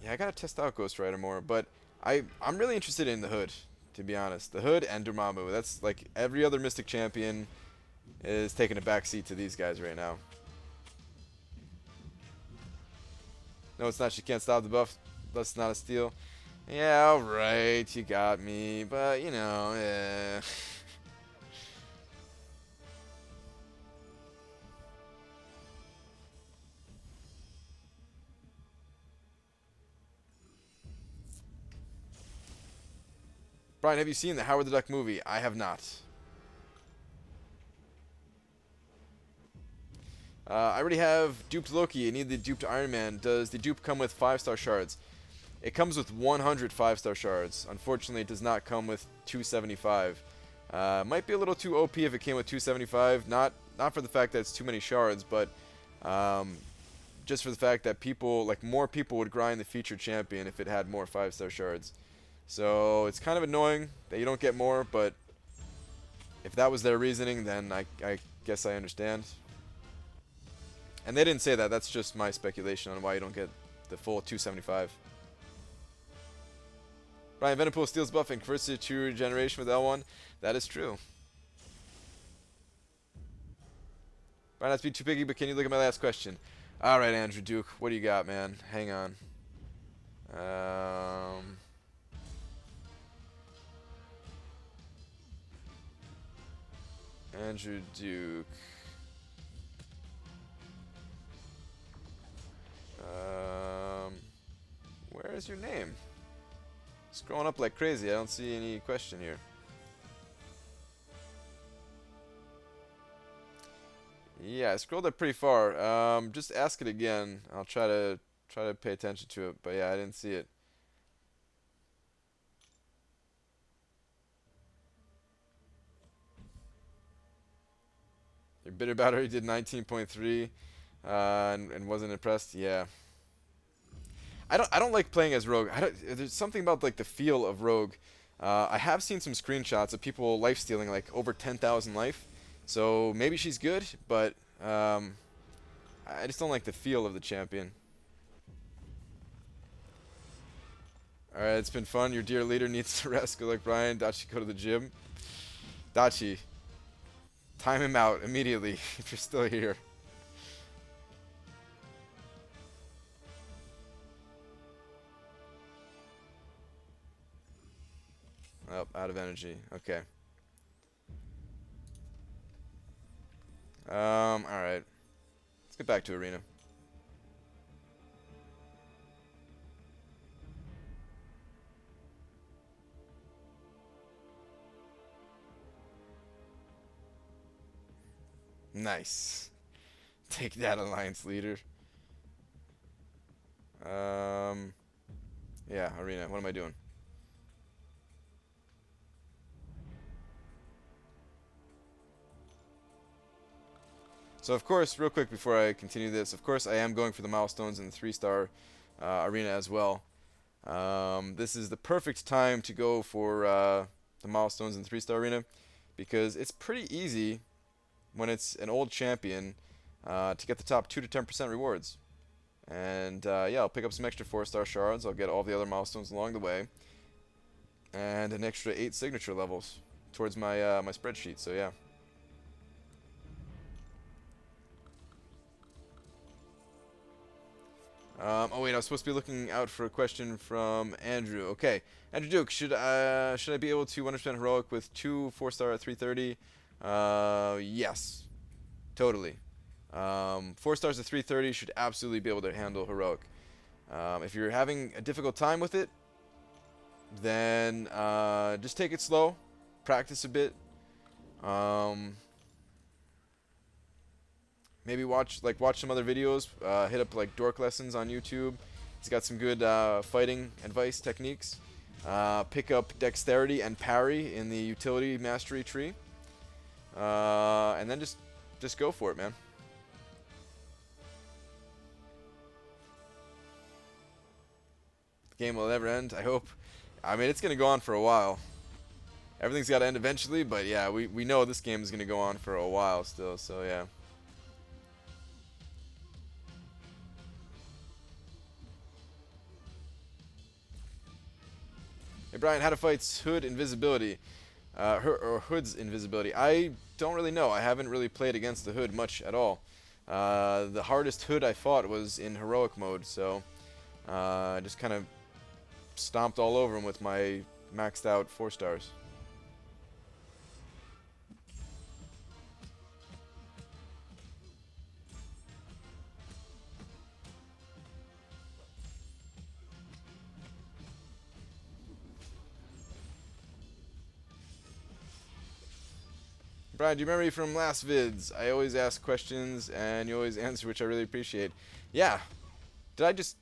I gotta test out Ghost Rider more, but I'm really interested in the Hood, to be honest. The Hood and Dormammu. That's like every other Mystic champion is taking a backseat to these guys right now. No, it's not. She can't stop the buff. That's not a steal. Yeah, alright, you got me, but you know, eh. Brian, have you seen the Howard the Duck movie? I have not. I already have duped Loki. I need the duped Iron Man. Does the dupe come with 5-star shards? It comes with 100 5-star shards. Unfortunately, it does not come with 275. Might be a little too OP if it came with 275. Not for the fact that it's too many shards, but just for the fact that people, like more people would grind the featured champion if it had more 5-star shards. So it's kind of annoying that you don't get more, but if that was their reasoning, then I guess I understand. And they didn't say that. That's just my speculation on why you don't get the full 275. Ryan Venompool steals buff and converts it to regeneration with L1. That is true. Ryan, not to be too picky, but can you look at my last question? Alright, Andrew Duke. What do you got, man? Hang on. Andrew Duke. Where is your name? Scrolling up like crazy. I don't see any question here. Yeah, I scrolled up pretty far. Just ask it again. I'll try to pay attention to it. But yeah, I didn't see it. You're bitter about her. He did 19.3 and wasn't impressed. Yeah. I don't like playing as Rogue. There's something about like the feel of Rogue. I have seen some screenshots of people life stealing like over 10,000 life. So maybe she's good, but I just don't like the feel of the champion. Alright, it's been fun. Your dear leader needs to rest. Good luck, Brian. Dachi, go to the gym. Dachi, time him out immediately if you're still here. out of energy. Okay. Alright. Let's get back to arena. Nice. Take that, Alliance leader. Yeah, arena. What am I doing? So, of course, real quick before I continue this, of course, I am going for the milestones in the 3-star arena as well. This is the perfect time to go for the milestones in the 3-star arena because it's pretty easy when it's an old champion to get the top 2 to 10% rewards. And yeah, I'll pick up some extra 4-star shards. I'll get all the other milestones along the way, and an extra 8 signature levels towards my my spreadsheet. So yeah. Oh wait, I was supposed to be looking out for a question from Andrew. Okay, Andrew Duke, should I be able to 100% heroic with 2 4-star at 330? Yes, totally. 4 stars at 330 should absolutely be able to handle heroic. If you're having a difficult time with it, then just take it slow, practice a bit. Maybe watch some other videos. Hit up like Dork Lessons on YouTube. He's got some good fighting advice techniques. Pick up dexterity and parry in the utility mastery tree, and then just go for it, man. The game will never end, I hope. I mean, it's gonna go on for a while. Everything's got to end eventually, but yeah, we know this game is gonna go on for a while still. So yeah. Hey Brian, how to fight Hood invisibility, or Hood's invisibility? I don't really know. I haven't really played against the Hood much at all. The hardest Hood I fought was in heroic mode, so I just kind of stomped all over him with my maxed out 4 stars. Brian, do you remember me from last vids? I always ask questions and you always answer, which I really appreciate. Yeah. Did I just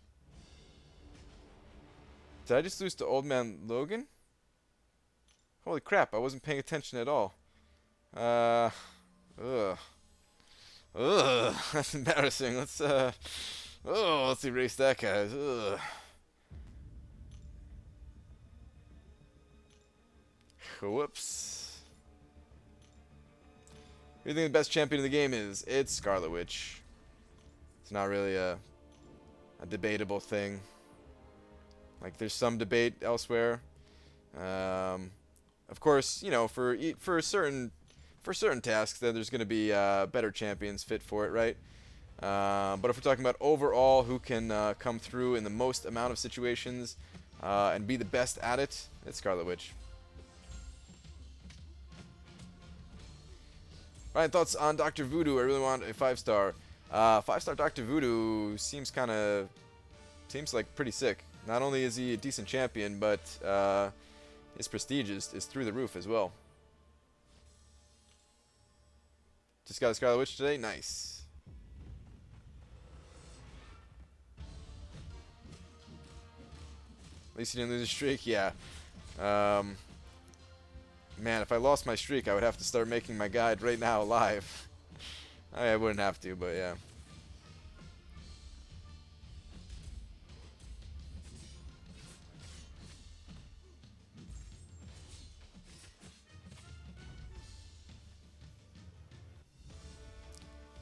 lose to Old Man Logan? Holy crap, I wasn't paying attention at all. Ugh. Ugh, that's embarrassing. Let's erase that, guys. Ugh. Whoops. Who do you think the best champion in the game is? It's Scarlet Witch. It's not really a debatable thing. Like, there's some debate elsewhere. Of course, you know, for certain tasks, then there's going to be better champions fit for it, right? But if we're talking about overall who can come through in the most amount of situations and be the best at it, it's Scarlet Witch. Ryan, thoughts on Dr. Voodoo? I really want a 5-star. 5-star Dr. Voodoo seems like pretty sick. Not only is he a decent champion, but his prestige is through the roof as well. Just got a Scarlet Witch today? Nice. At least you didn't lose a streak? Yeah. Man, if I lost my streak, I would have to start making my guide right now live. I wouldn't have to, but yeah.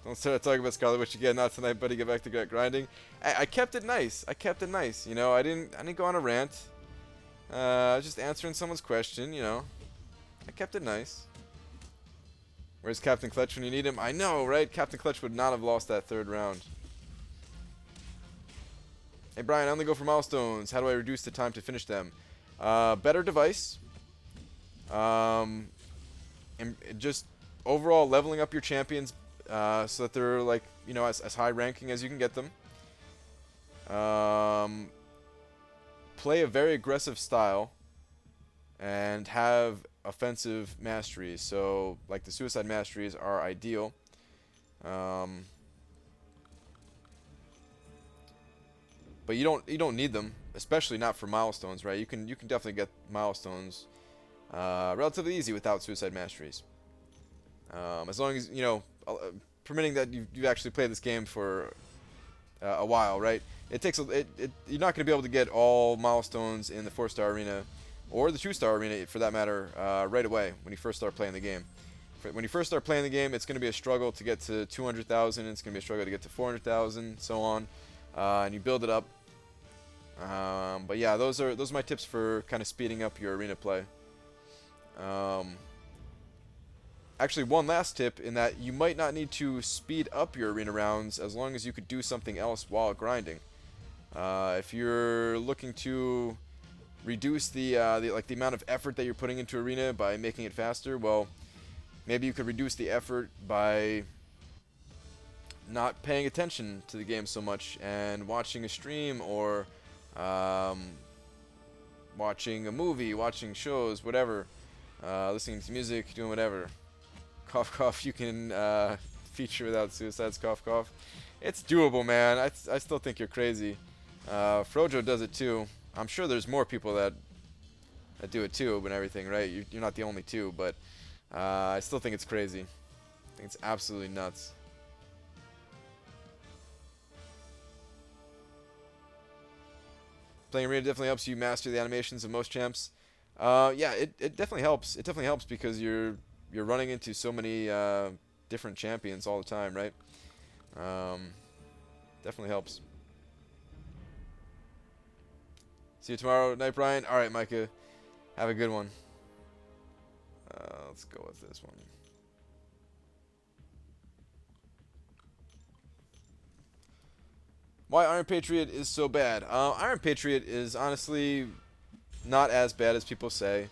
Don't start talking about Scarlet Witch again. Not tonight, buddy. Get back to grinding. I kept it nice. You know, I didn't go on a rant. I was just answering someone's question. You know, I kept it nice. Where's Captain Clutch when you need him? I know, right? Captain Clutch would not have lost that 3rd round. Hey Brian, I only go for milestones. How do I reduce the time to finish them? Better device. Um, and just overall leveling up your champions so that they're like, you know, as high ranking as you can get them. Play a very aggressive style and have offensive masteries. So like the suicide masteries are ideal. Um, but you don't need them, especially not for milestones, right? You can definitely get milestones relatively easy without suicide masteries. As long as permitting that you've actually played this game for a while, right? It takes you're not going to be able to get all milestones in the 4-star arena or the 2-star arena for that matter right away when you first start playing the game. When you first start playing the game, it's going to be a struggle to get to 200,000. It's going to be a struggle to get to 400,000, so on, and you build it up. But yeah, those are my tips for kind of speeding up your arena play. Actually, one last tip in that you might not need to speed up your arena rounds as long as you could do something else while grinding. If you're looking to reduce the amount of effort that you're putting into arena by making it faster, well, maybe you could reduce the effort by not paying attention to the game so much and watching a stream or watching a movie, watching shows, whatever, listening to music, doing whatever. Cough, cough, you can feature without suicides, cough, cough. It's doable, man. I still think you're crazy. Frojo does it too. I'm sure there's more people that do it too and everything, right? You're not the only two, but I still think it's crazy. I think it's absolutely nuts. Playing arena definitely helps you master the animations of most champs. Yeah, it definitely helps. It definitely helps because you're running into so many different champions all the time, right? Definitely helps. See you tomorrow night, Brian. All right, Micah. Have a good one. Let's go with this one. Why Iron Patriot is so bad? Iron Patriot is honestly not as bad as people say.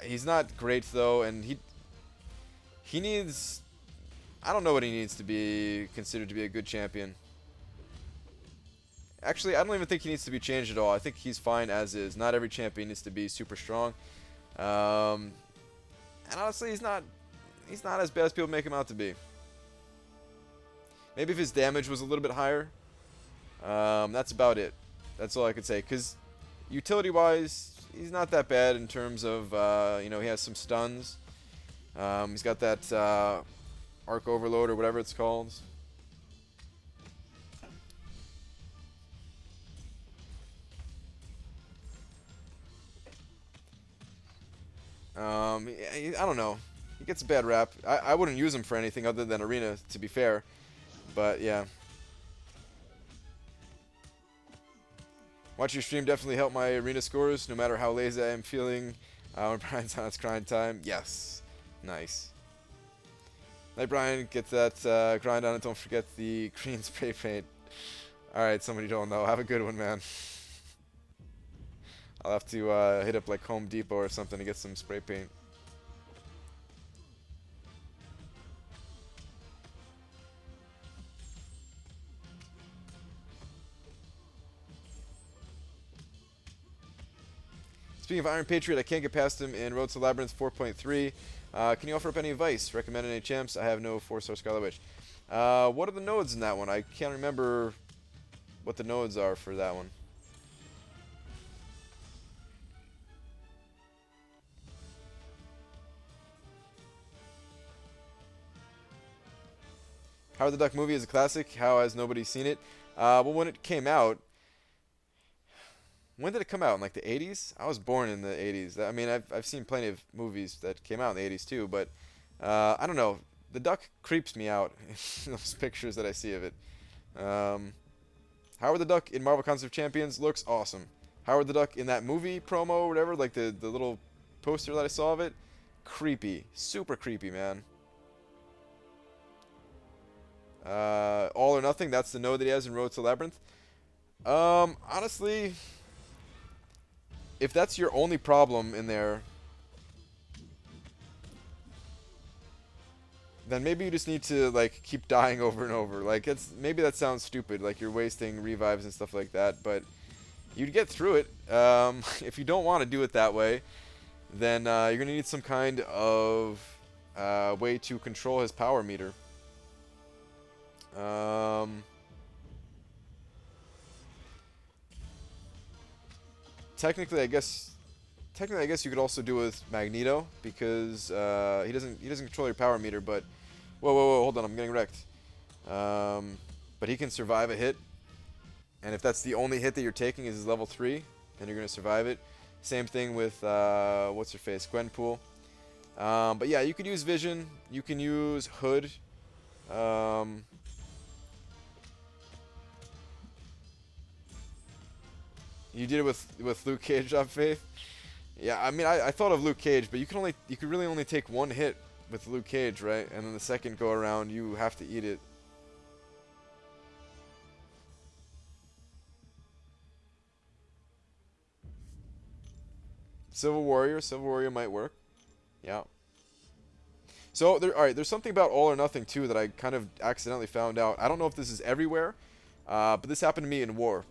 He's not great though, and he needs. I don't know what he needs to be considered to be a good champion. Actually, I don't even think he needs to be changed at all. I think he's fine as is. Not every champion needs to be super strong. And honestly, he's not as bad as people make him out to be. Maybe if his damage was a little bit higher. That's about it. That's all I could say. Because utility-wise, he's not that bad in terms of, he has some stuns. He's got that arc overload or whatever it's called. I don't know. He gets a bad rap. I wouldn't use him for anything other than arena, to be fair. But yeah. Watch your stream definitely help my arena scores, no matter how lazy I am feeling when Brian's on its grind time. Yes. Nice. Night, Brian. Get that grind on and don't forget the green spray paint. Alright, somebody don't know. Have a good one, man. I'll have to hit up like Home Depot or something to get some spray paint. Speaking of Iron Patriot, I can't get past him in Road to Labyrinth 4.3. Can you offer up any advice? Recommend any champs? I have no 4-star Scarlet Witch. What are the nodes in that one? I can't remember what the nodes are for that one. Howard the Duck movie is a classic. How has nobody seen it? Well, when it came out, when did it come out? In like the 80s? I was born in the 80s. I mean, I've seen plenty of movies that came out in the 80s too, but I don't know. The duck creeps me out in those pictures that I see of it. Howard the Duck in Marvel Contest of Champions looks awesome. Howard the Duck in that movie promo or whatever, like the little poster that I saw of it, creepy. Super creepy, man. All or Nothing, that's the node that he has in Road to Labyrinth. Honestly, if that's your only problem in there, then maybe you just need to like keep dying over and over. Like maybe that sounds stupid, like you're wasting revives and stuff like that, but you'd get through it. If you don't want to do it that way, then you're gonna need some kind of way to control his power meter. Technically, I guess you could also do it with Magneto because he doesn't control your power meter. But whoa, hold on, I'm getting wrecked. But he can survive a hit, and if that's the only hit that you're taking is level 3, then you're gonna survive it. Same thing with what's her face, Gwenpool. But yeah, you could use Vision. You can use Hood. You did it with Luke Cage, Job Faith. Yeah, I mean, I thought of Luke Cage, but you could really only take one hit with Luke Cage, right? And then the second go around, you have to eat it. Civil Warrior might work. Yeah. So all right, there's something about All or Nothing too that I kind of accidentally found out. I don't know if this is everywhere, but this happened to me in War.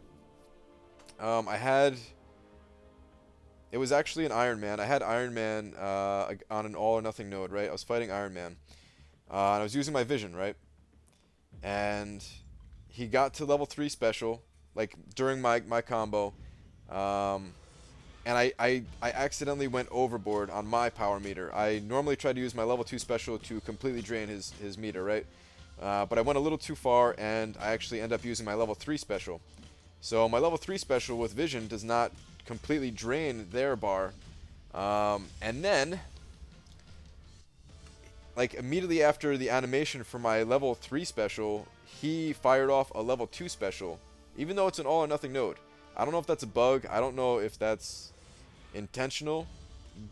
It was actually an Iron Man. I had Iron Man on an All or Nothing node, right? I was fighting Iron Man, and I was using my Vision, right? And he got to level 3 special, like during my combo, and I accidentally went overboard on my power meter. I normally try to use my level 2 special to completely drain his meter, right? But I went a little too far, and I actually end up using my level 3 special. So my level 3 special with Vision does not completely drain their bar. And then, like immediately after the animation for my level 3 special, he fired off a level 2 special, even though it's an All or Nothing node. I don't know if that's a bug. I don't know if that's intentional,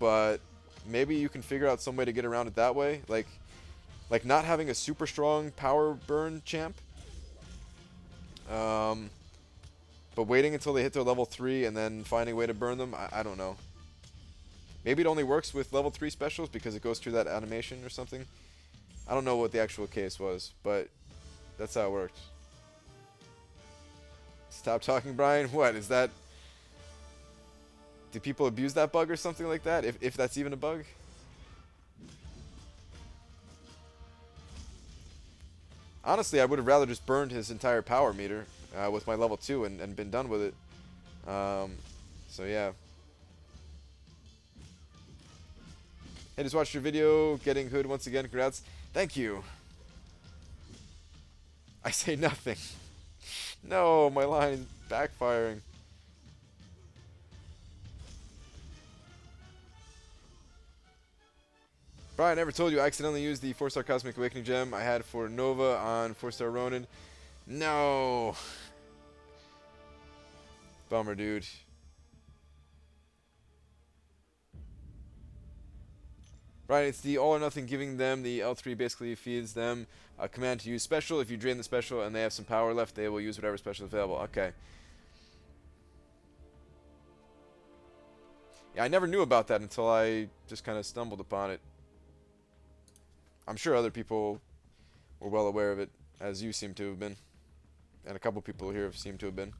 but maybe you can figure out some way to get around it that way. Like not having a super strong power burn champ. But waiting until they hit their level 3 and then finding a way to burn them, I don't know. Maybe it only works with level 3 specials because it goes through that animation or something. I don't know what the actual case was, but that's how it worked. Stop talking, Brian. What is that? Do people abuse that bug or something like that? If that's even a bug? Honestly, I would have rather just burned his entire power meter with my level 2 and been done with it. So yeah. Hey, just watched your video, getting Hood once again. Congrats. Thank you. I say nothing. No, my line is backfiring. Brian, I never told you I accidentally used the 4-star Cosmic Awakening gem I had for Nova on 4-star Ronin. No. Bummer, dude. Brian, it's the all or nothing, giving them the L3 basically feeds them a command to use special. If you drain the special and they have some power left, they will use whatever special is available. Okay. Yeah, I never knew about that until I just kind of stumbled upon it. I'm sure other people were well aware of it, as you seem to have been. And a couple people here have seemed to have been.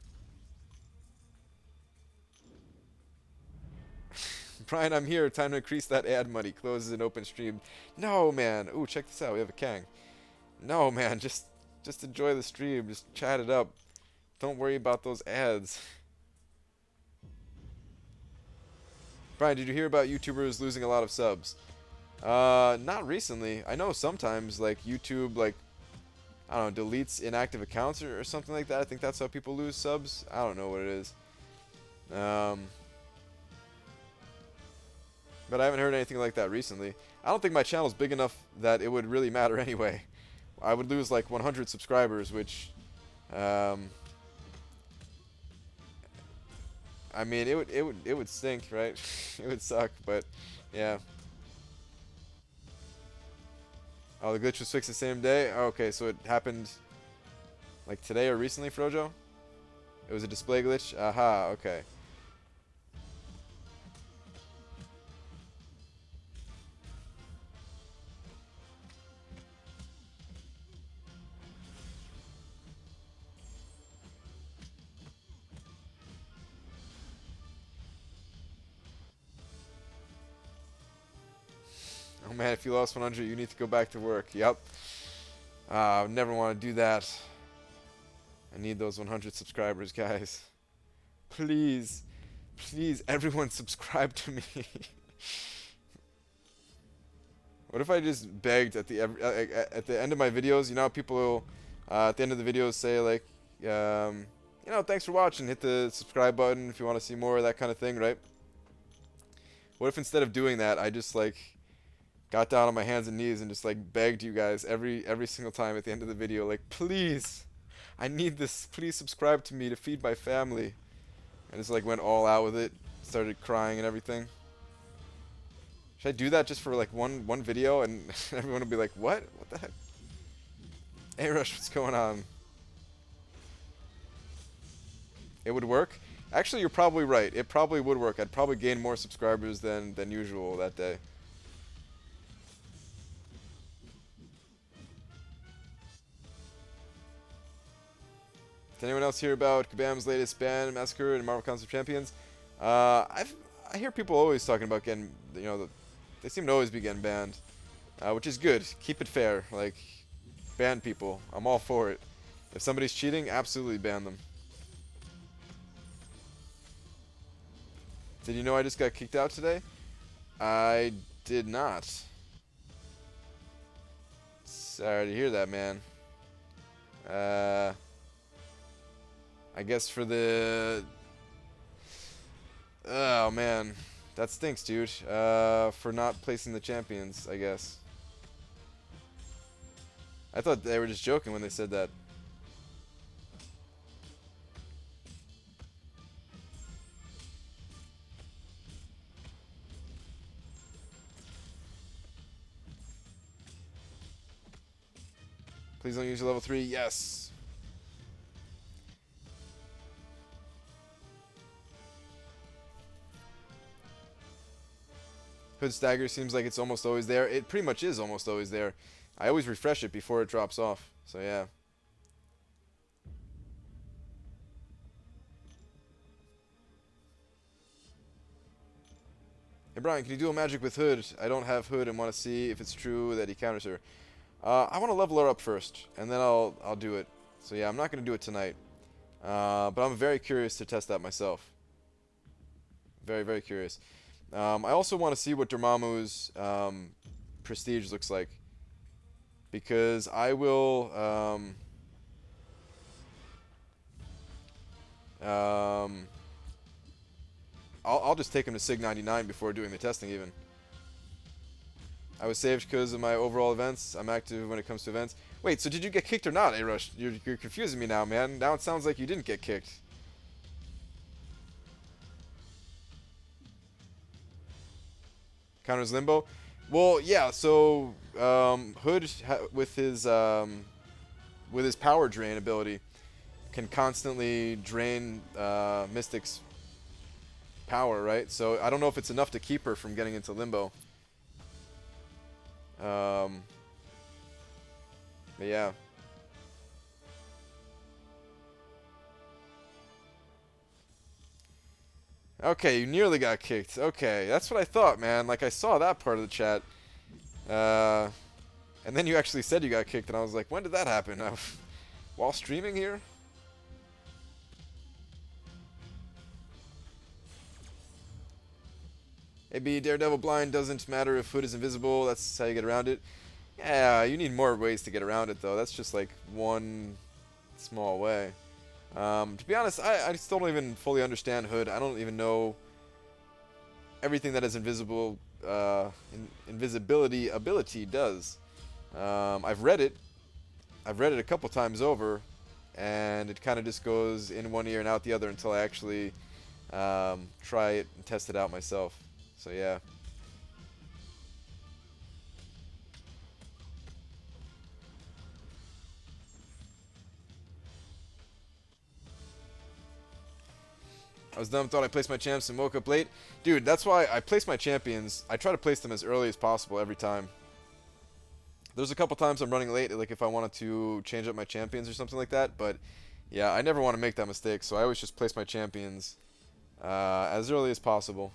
Brian, I'm here. Time to increase that ad money. Closes an open stream. No, man. Ooh, check this out. We have a Kang. No, man. Just enjoy the stream. Just chat it up. Don't worry about those ads. Brian, did you hear about YouTubers losing a lot of subs? Not recently. I know sometimes, like, YouTube, like, I don't know, deletes inactive accounts or something like that. I think that's how people lose subs. I don't know what it is. But I haven't heard anything like that recently. I don't think my channel's big enough that it would really matter anyway. I would lose like 100 subscribers, which, I mean, it would stink, right? It would suck, but yeah. Oh, the glitch was fixed the same day? Oh, okay, so it happened like today or recently, Frojo? It was a display glitch? Aha, okay. man, if you lost 100, you need to go back to work. Yep. I would never want to do that. I need those 100 subscribers, guys. Please. Please, everyone subscribe to me. What if I just begged at the end of my videos? You know how people will, at the end of the videos say, like, you know, thanks for watching. Hit the subscribe button if you want to see more of that kind of thing, right? What if instead of doing that, I just, like, got down on my hands and knees and just, like, begged you guys every single time at the end of the video, like, please, I need this. Please subscribe to me to feed my family. I just, like, went all out with it. Started crying and everything. Should I do that just for, like, one video and everyone will be like, what? What the heck? Hey, Rush, what's going on? It would work? Actually, you're probably right. It probably would work. I'd probably gain more subscribers than usual that day. Did anyone else hear about Kabam's latest ban massacre in Marvel Comics Champions? I hear people always talking about getting, you know, they seem to always be getting banned, which is good. Keep it fair. Like, ban people. I'm all for it. If somebody's cheating, absolutely ban them. Did you know I just got kicked out today? I did not. Sorry to hear that, man. I guess for the... Oh, man. That stinks, dude. For not placing the champions, I guess. I thought they were just joking when they said that. Please don't use your level 3. Yes. Hood's dagger seems like it's almost always there. It pretty much is almost always there. I always refresh it before it drops off. So yeah. Hey Brian, can you do a magic with Hood? I don't have Hood and want to see if it's true that he counters her. I want to level her up first, and then I'll do it. So yeah, I'm not going to do it tonight. But I'm very curious to test that myself. Very, very curious. I also want to see what Dormammu's prestige looks like. Because I will... I'll just take him to Sig 99 before doing the testing even. I was saved because of my overall events. I'm active when it comes to events. Wait, so did you get kicked or not, A-Rush? You're confusing me now, man. Now it sounds like you didn't get kicked. Counters Limbo? Well, yeah, so Hood with his power drain ability can constantly drain Mystic's power, right? So I don't know if it's enough to keep her from getting into Limbo. But yeah. Okay, you nearly got kicked. Okay, that's what I thought, man. Like, I saw that part of the chat. And then you actually said you got kicked, and I was like, when did that happen? While streaming here? Maybe Daredevil blind doesn't matter if Hood is invisible. That's how you get around it. Yeah, you need more ways to get around it, though. That's just, like, one small way. To be honest, I still don't even fully understand Hood. I don't even know everything that his invisibility ability does. I've read it. I've read it a couple times over, and it kind of just goes in one ear and out the other until I actually try it and test it out myself. So yeah. I was dumb, thought I placed my champs and woke up late. Dude, that's why I place my champions. I try to place them as early as possible every time. There's a couple times I'm running late, like if I wanted to change up my champions or something like that. But yeah, I never want to make that mistake, so I always just place my champions as early as possible.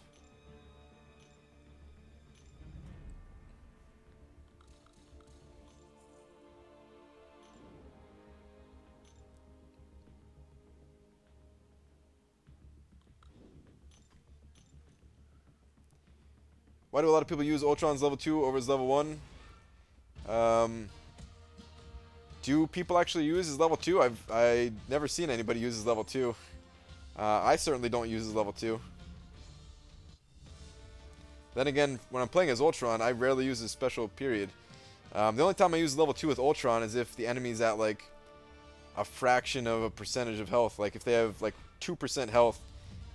Why do a lot of people use Ultron's level 2 over his level 1? Um, do people actually use his level 2? I never seen anybody use his level 2. I certainly don't use his level 2. Then again, when I'm playing as Ultron, I rarely use his special period. The only time I use level 2 with Ultron is if the enemy's at like a fraction of a percentage of health. Like if they have like 2% health,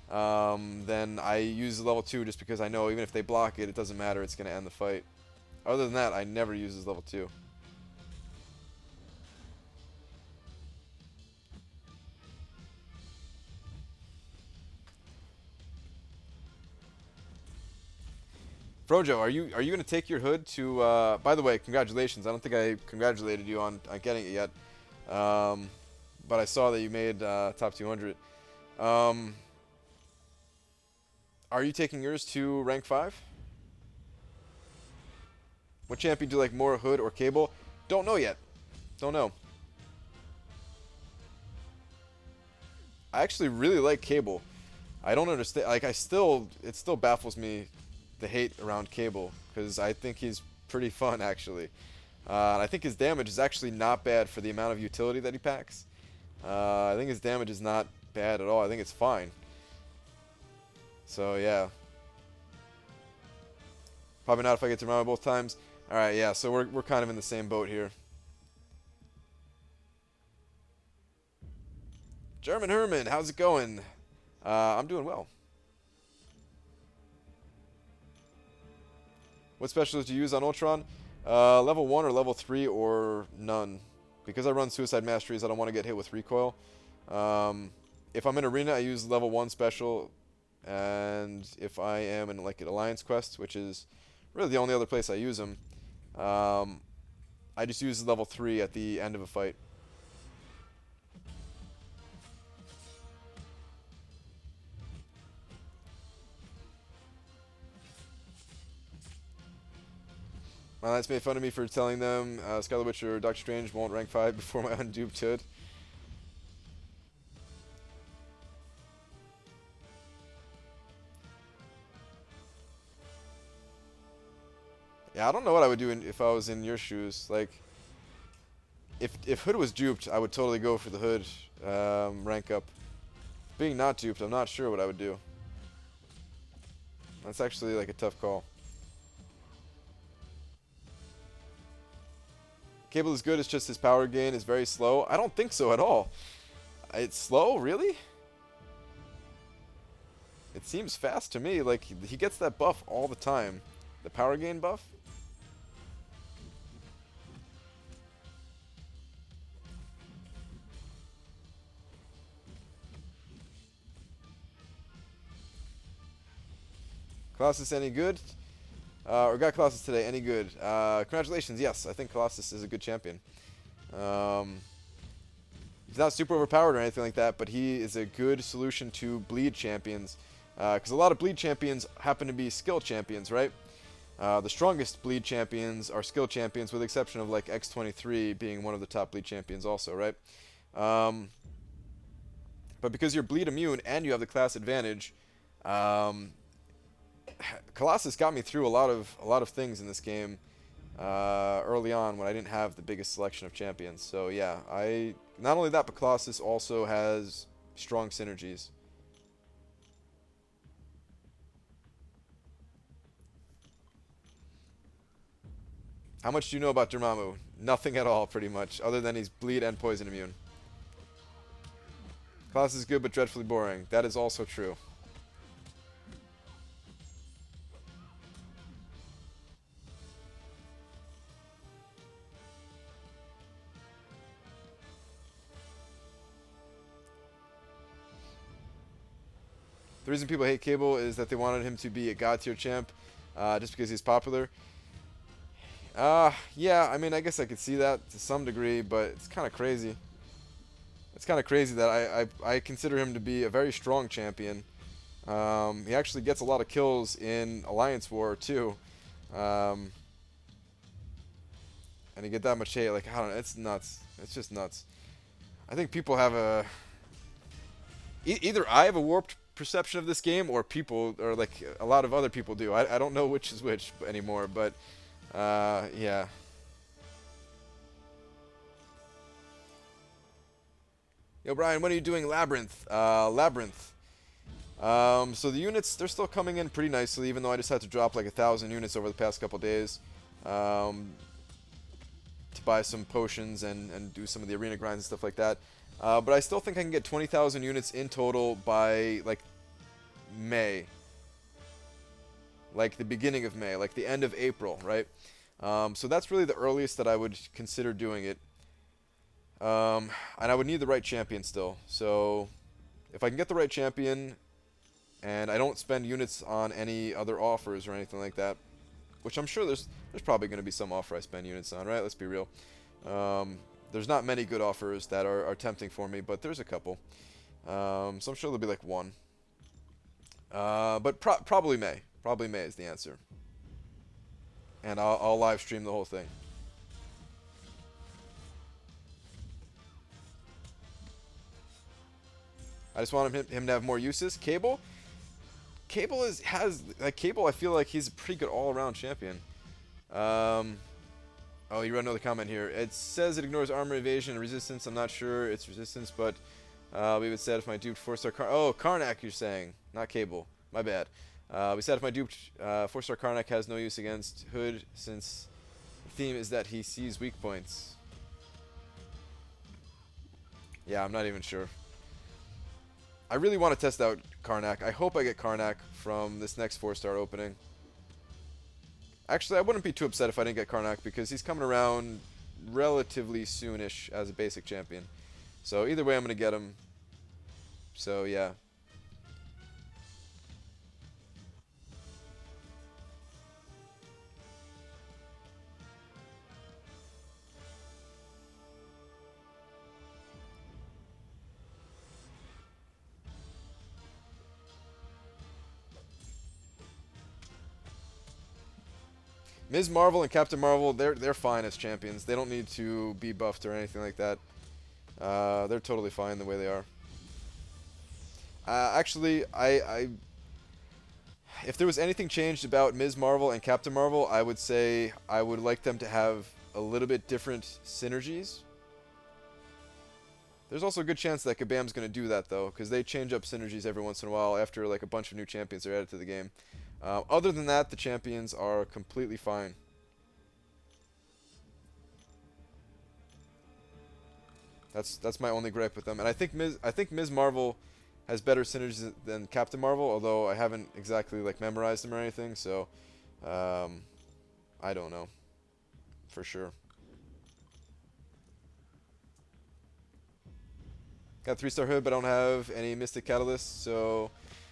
then I use level 2 just because I know even if they block it, it doesn't matter, it's going to end the fight. Other than that, I never use his level 2. Frojo, are you going to take your hood to? By the way, congratulations. I don't think I congratulated you on getting it yet, but I saw that you made top 200. Are you taking yours to rank 5? What champion do you like more, Hood or Cable? Don't know yet. Don't know. I actually really like Cable. I don't understand. Like, it still baffles me the hate around Cable because I think he's pretty fun actually. And I think his damage is actually not bad for the amount of utility that he packs. I think his damage is not bad at all. I think it's fine. So yeah. Probably not if I get to remember both times. All right, yeah. So we're kind of in the same boat here. German Herman, how's it going? I'm doing well. What specials do you use on Ultron? Level 1 or level 3 or none. Because I run Suicide Masteries, I don't want to get hit with recoil. If I'm in Arena, I use level 1 special. And if I am in like an Alliance quest, which is really the only other place I use them, I just use level 3 at the end of a fight. My alliance made fun of me for telling them Scarlet Witch or Doctor Strange won't rank 5 before my unduped hood. Yeah, I don't know what I would do if I was in your shoes. Like, if Hood was duped, I would totally go for the Hood rank up. Being not duped, I'm not sure what I would do. That's actually like a tough call. Cable is good, it's just his power gain is very slow. I don't think so at all. It's slow, really? It seems fast to me. Like, he gets that buff all the time. The power gain buff? Colossus any good? Or got Colossus today, any good? Congratulations, yes. I think Colossus is a good champion. He's not super overpowered or anything like that, but he is a good solution to bleed champions. Because a lot of bleed champions happen to be skill champions, right? The strongest bleed champions are skill champions, with the exception of like X23 being one of the top bleed champions also, right? But because you're bleed immune and you have the class advantage, Colossus got me through a lot of things in this game early on when I didn't have the biggest selection of champions. So yeah, not only that, but Colossus also has strong synergies. How much do you know about Dormammu? Nothing at all, pretty much, other than he's bleed and poison immune. Colossus is good, but dreadfully boring. That is also true. The reason people hate Cable is that they wanted him to be a god tier champ just because he's popular. Yeah, I mean, I guess I could see that to some degree, but it's kind of crazy. It's kind of crazy that I consider him to be a very strong champion. He actually gets a lot of kills in Alliance War, too. And you get that much hate, like, I don't know, it's nuts. It's just nuts. I think people have a... Either I have a warped perception of this game, or people, or like a lot of other people do. I don't know which is which anymore, but yeah. Yo, Brian, what are you doing, Labyrinth? Labyrinth. So the units, they're still coming in pretty nicely, even though I just had to drop like 1,000 units over the past couple days to buy some potions and do some of the arena grinds and stuff like that. But I still think I can get 20,000 units in total by like May. Like the beginning of May, like the end of April, right? So that's really the earliest that I would consider doing it. And I would need the right champion still. So if I can get the right champion and I don't spend units on any other offers or anything like that, which I'm sure there's probably going to be some offer I spend units on, right? Let's be real. There's not many good offers that are tempting for me, but there's a couple. So I'm sure there'll be like one. But probably May. Probably May is the answer. And I'll live stream the whole thing. I just want him to have more uses. Cable? Cable Cable, I feel like he's a pretty good all-around champion. Oh, you read another comment here. It says it ignores armor evasion and resistance. I'm not sure it's resistance, but we would said if my duped 4-star Karnak, you're saying, not Cable. My bad. We said if my duped 4-star Karnak has no use against Hood, since the theme is that he sees weak points. Yeah, I'm not even sure. I really want to test out Karnak. I hope I get Karnak from this next 4-star opening. Actually, I wouldn't be too upset if I didn't get Karnak, because he's coming around relatively soonish as a basic champion. So either way, I'm going to get him. So yeah. Ms. Marvel and Captain Marvel, they're fine as champions. They don't need to be buffed or anything like that. They're totally fine the way they are. Actually, if there was anything changed about Ms. Marvel and Captain Marvel, I would say I would like them to have a little bit different synergies. There's also a good chance that Kabam's going to do that, though, because they change up synergies every once in a while after like a bunch of new champions are added to the game. Other than that, the champions are completely fine. That's my only gripe with them, and I think Ms. Marvel has better synergies than Captain Marvel, although I haven't exactly like memorized them or anything, so I don't know for sure. Got 3-star Hood, but I don't have any Mystic Catalyst, so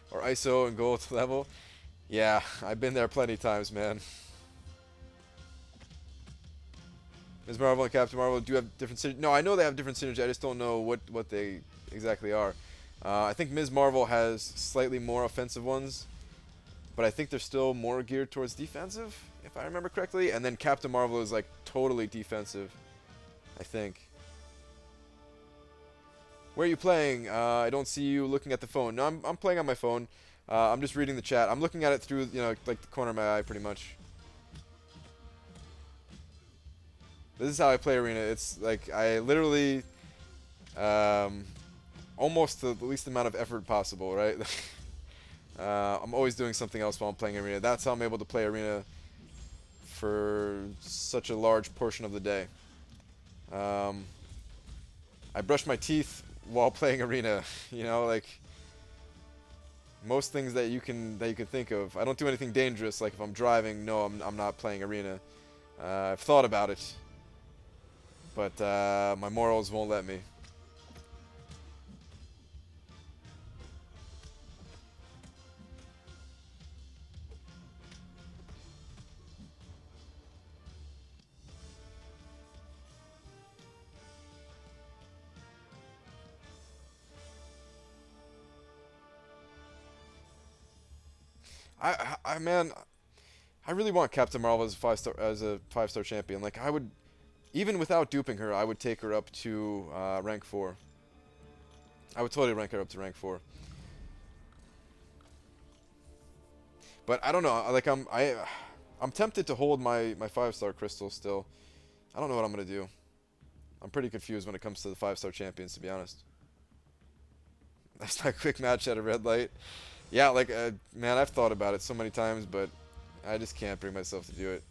or ISO and gold level. Yeah, I've been there plenty of times, man. Ms. Marvel and Captain Marvel do have different synergy. No, I know they have different synergy. I just don't know what they exactly are. I think Ms. Marvel has slightly more offensive ones, but I think they're still more geared towards defensive, if I remember correctly. And then Captain Marvel is like totally defensive, I think. Where are you playing? I don't see you looking at the phone. No, I'm playing on my phone. I'm just reading the chat. I'm looking at it through, you know, like the corner of my eye, pretty much. This is how I play Arena. It's like I literally, almost the least amount of effort possible, right? I'm always doing something else while I'm playing Arena. That's how I'm able to play Arena for such a large portion of the day. I brush my teeth while playing Arena. You know, like most things that you can think of. I don't do anything dangerous. Like if I'm driving, no, I'm not playing Arena. I've thought about it, but my morals won't let me. Man, I really want Captain Marvel as a 5-star champion. Like I would, even without duping her, I would take her up to rank 4. I would totally rank her up to rank 4. But I don't know. Like I'm tempted to hold my 5-star crystal still. I don't know what I'm gonna do. I'm pretty confused when it comes to the 5-star champions, to be honest. That's my quick match at a red light. Yeah, like man, I've thought about it so many times, but I just can't bring myself to do it.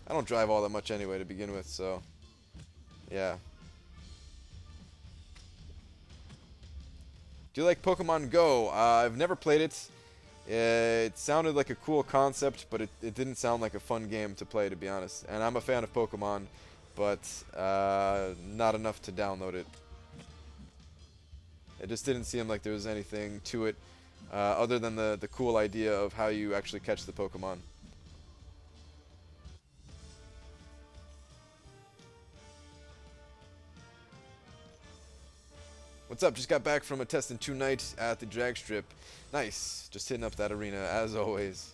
I don't drive all that much anyway to begin with, so yeah. Do you like Pokemon Go? I've never played it. It sounded like a cool concept, but it didn't sound like a fun game to play, to be honest. And I'm a fan of Pokemon, but not enough to download it. It just didn't seem like there was anything to it other than the cool idea of how you actually catch the Pokemon. What's up? Just got back from a test in 2 nights at the drag strip. Nice. Just hitting up that arena, as always.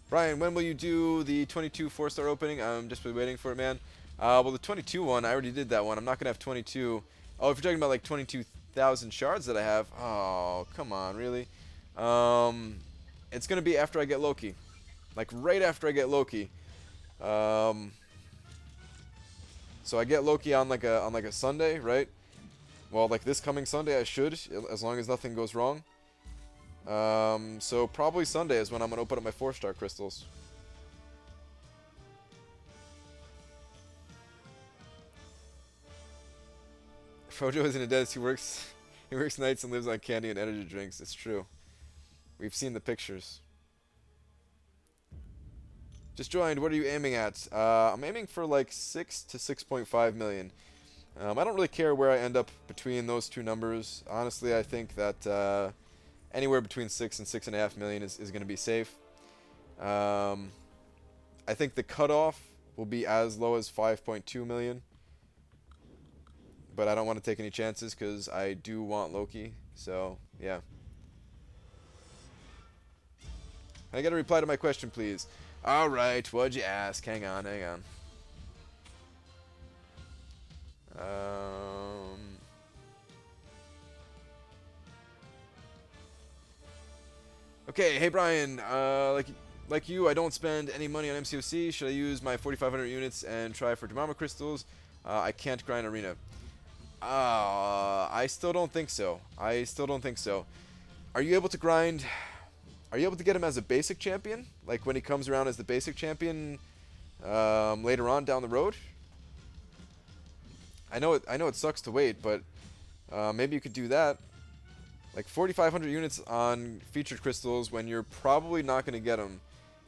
Brian, when will you do the 22 4-star opening? I'm just waiting for it, man. Well, the 22 one, I already did that one. I'm not going to have 22. Oh, if you're talking about like 22,000 shards that I have. Oh, come on, really? It's going to be after I get Loki. Like, right after I get Loki. So I get Loki on like a Sunday, right? Well, like this coming Sunday I should, as long as nothing goes wrong. So probably Sunday is when I'm gonna open up my 4-star crystals. Fojo isn't a dentist. He works nights and lives on candy and energy drinks. It's true. We've seen the pictures. Just joined. What are you aiming at? I'm aiming for like 6 to 6.5 million. I don't really care where I end up between those two numbers. Honestly, I think that anywhere between 6 and 6.5 million is going to be safe. I think the cutoff will be as low as 5.2 million. But I don't want to take any chances because I do want Loki. So, yeah. I got a reply to my question, please. Alright, what'd you ask? Hang on, hang on. Okay, hey Brian, like you, I don't spend any money on MCOC. Should I use my 4,500 units and try for Dormammu crystals? I can't grind arena. I still don't think so. I still don't think so. Are you able to grind? Are you able to get him as a basic champion? Like when he comes around as the basic champion later on down the road? I know it sucks to wait, but maybe you could do that. Like 4,500 units on featured crystals when you're probably not going to get them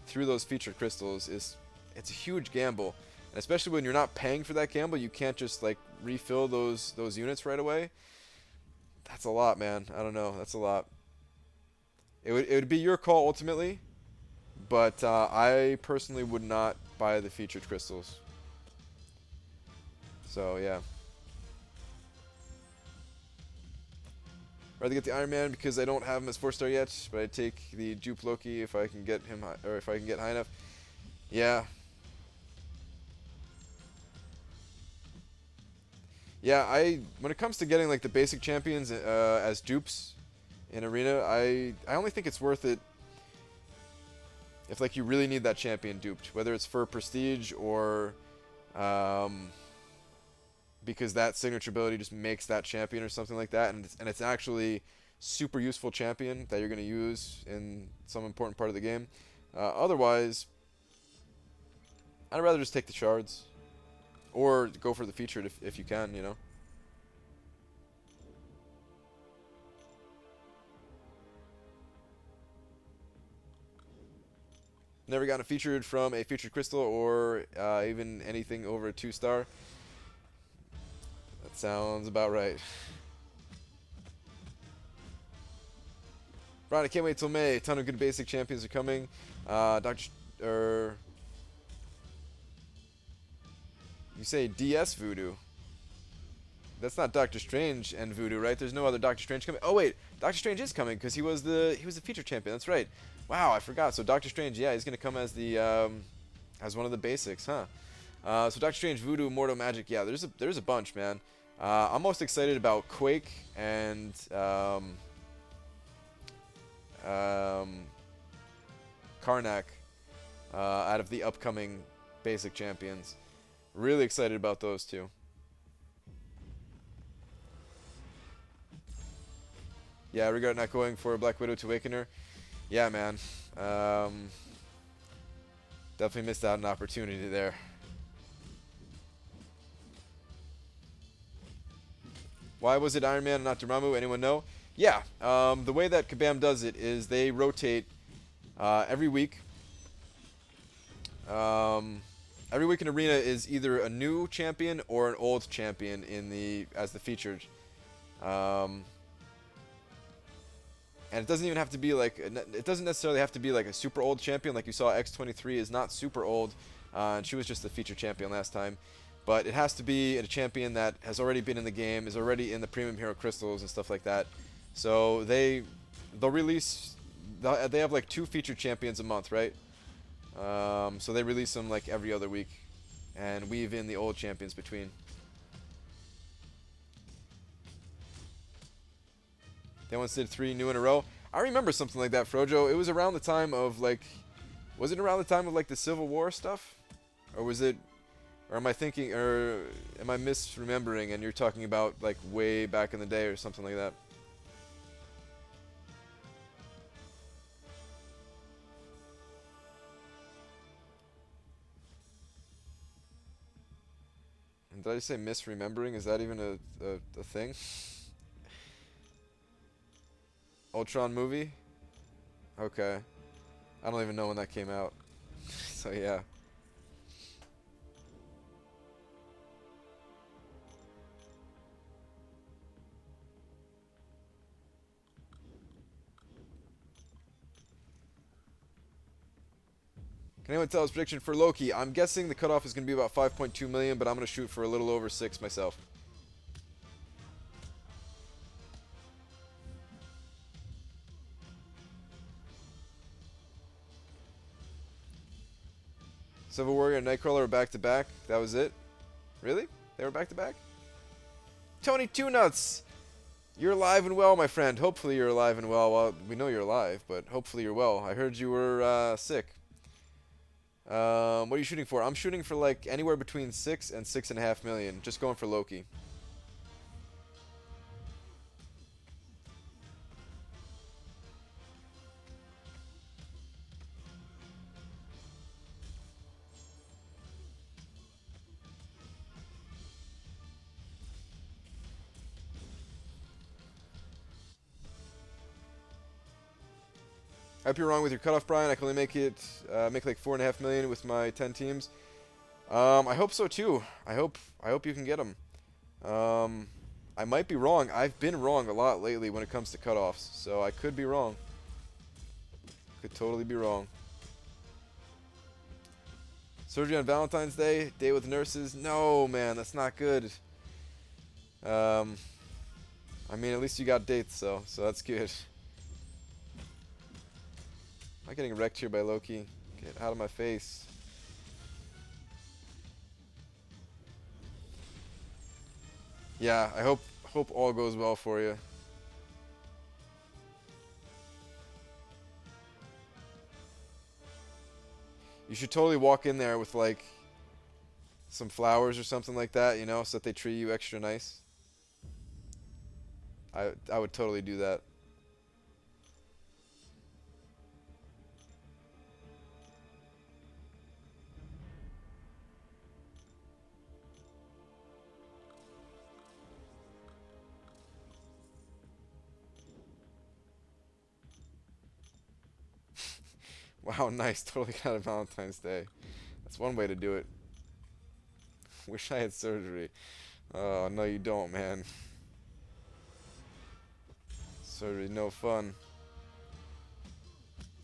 through those featured crystals it's a huge gamble. And especially when you're not paying for that gamble, you can't just like refill those units right away. That's a lot, man. I don't know. That's a lot. It would be your call ultimately, but I personally would not buy the featured crystals. So yeah. Rather get the Iron Man because I don't have him as 4-star yet, but I'd take the dupe Loki if I can get him or if I can get high enough. Yeah. Yeah, when it comes to getting like the basic champions as dupes in arena, I only think it's worth it if like you really need that champion duped, whether it's for prestige or because that signature ability just makes that champion or something like that, and it's actually super useful champion that you're going to use in some important part of the game. Otherwise, I'd rather just take the shards or go for the featured if you can, you know. Never gotten a featured from a featured crystal or even anything over a 2-star. That sounds about right. Brian, I can't wait till May. A ton of good basic champions are coming. You say DS Voodoo. That's not Doctor Strange and Voodoo, right? There's no other Doctor Strange coming. Oh wait, Doctor Strange is coming because he was the feature champion. That's right. Wow, I forgot. So Doctor Strange, yeah, he's gonna come as the as one of the basics, huh? So Doctor Strange, Voodoo, Mortal Magic, yeah. There's a bunch, man. I'm most excited about Quake and um, Karnak out of the upcoming basic champions. Really excited about those two. Yeah, regret not going for Black Widow to Awakener. Yeah, man. Um, Definitely missed out an opportunity there. Why was it Iron Man and not Dormammu? Anyone know? Yeah, the way that Kabam does it is they rotate every week. Um, every week in Arena is either a new champion or an old champion in the as the featured. Um, and it doesn't even have to be like it doesn't necessarily have to be like a super old champion like you saw. X23 is not super old, and she was just the featured champion last time. But it has to be a champion that has already been in the game, is already in the premium hero crystals and stuff like that. So they'll release they have like 2 featured champions a month, right? So they release them like every other week, and weave in the old champions between. They once did 3 new in a row. I remember something like that, Frojo. It was around the time of like, was it around the time of like the Civil War stuff, or was it, or am I thinking, or am I misremembering? And you're talking about like way back in the day or something like that. And did I say misremembering? Is that even a thing? Ultron movie? Okay. I don't even know when that came out. So yeah. Can anyone tell us prediction for Loki? I'm guessing the cutoff is going to be about 5.2 million, but I'm going to shoot for a little over 6 myself. Civil Warrior and Nightcrawler are back to back. That was it? Really? They were back to back? Tony Two Nuts! You're alive and well, my friend. Hopefully you're alive and well. Well, we know you're alive, but hopefully you're well. I heard you were sick. What are you shooting for? I'm shooting for like anywhere between 6 and 6.5 million. Just going for Loki. I hope you're wrong with your cutoff, Brian. I can only make like 4.5 million with my 10 teams. I hope so too. I hope you can get them. I might be wrong. I've been wrong a lot lately when it comes to cutoffs, so I could be wrong. Could totally be wrong. Surgery on Valentine's Day, day with nurses. No, man, that's not good. Um, I mean, at least you got dates, so that's good. Am I getting wrecked here by Loki? Get out of my face. Yeah, I hope all goes well for you. You should totally walk in there with like some flowers or something like that, you know, so that they treat you extra nice. I would totally do that. Wow, nice. Totally got a Valentine's Day. That's one way to do it. Wish I had surgery. Oh, no you don't, man. Surgery, no fun.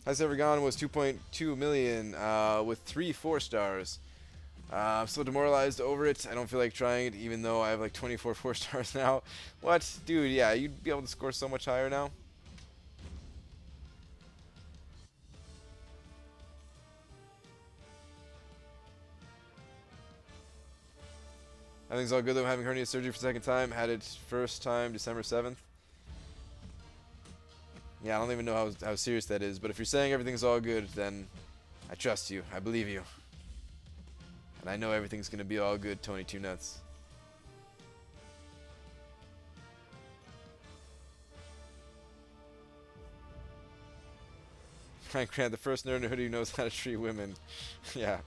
How's Ever Gone was 2.2 million with 3 4-stars. I'm still demoralized over it. I don't feel like trying it, even though I have like 24 4-stars now. What? Dude, yeah, you'd be able to score so much higher now. Everything's all good though. Having hernia surgery for the second time. Had it first time December 7th. Yeah, I don't even know how serious that is. But if you're saying everything's all good, then I trust you. I believe you. And I know everything's going to be all good, Tony Two Nuts. Frank Grant, the first nerd in a hoodie who knows how to treat women. Yeah.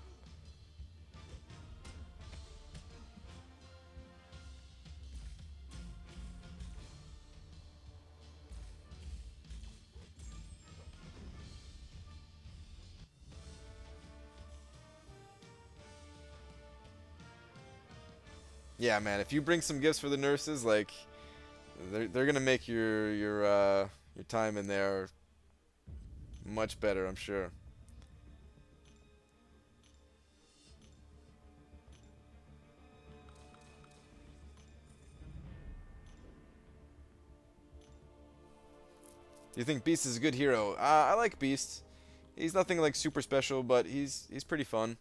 Yeah, man. If you bring some gifts for the nurses, like they're gonna make your time in there much better, I'm sure. Do you think Beast is a good hero? I like Beast. He's nothing like super special, but he's pretty fun.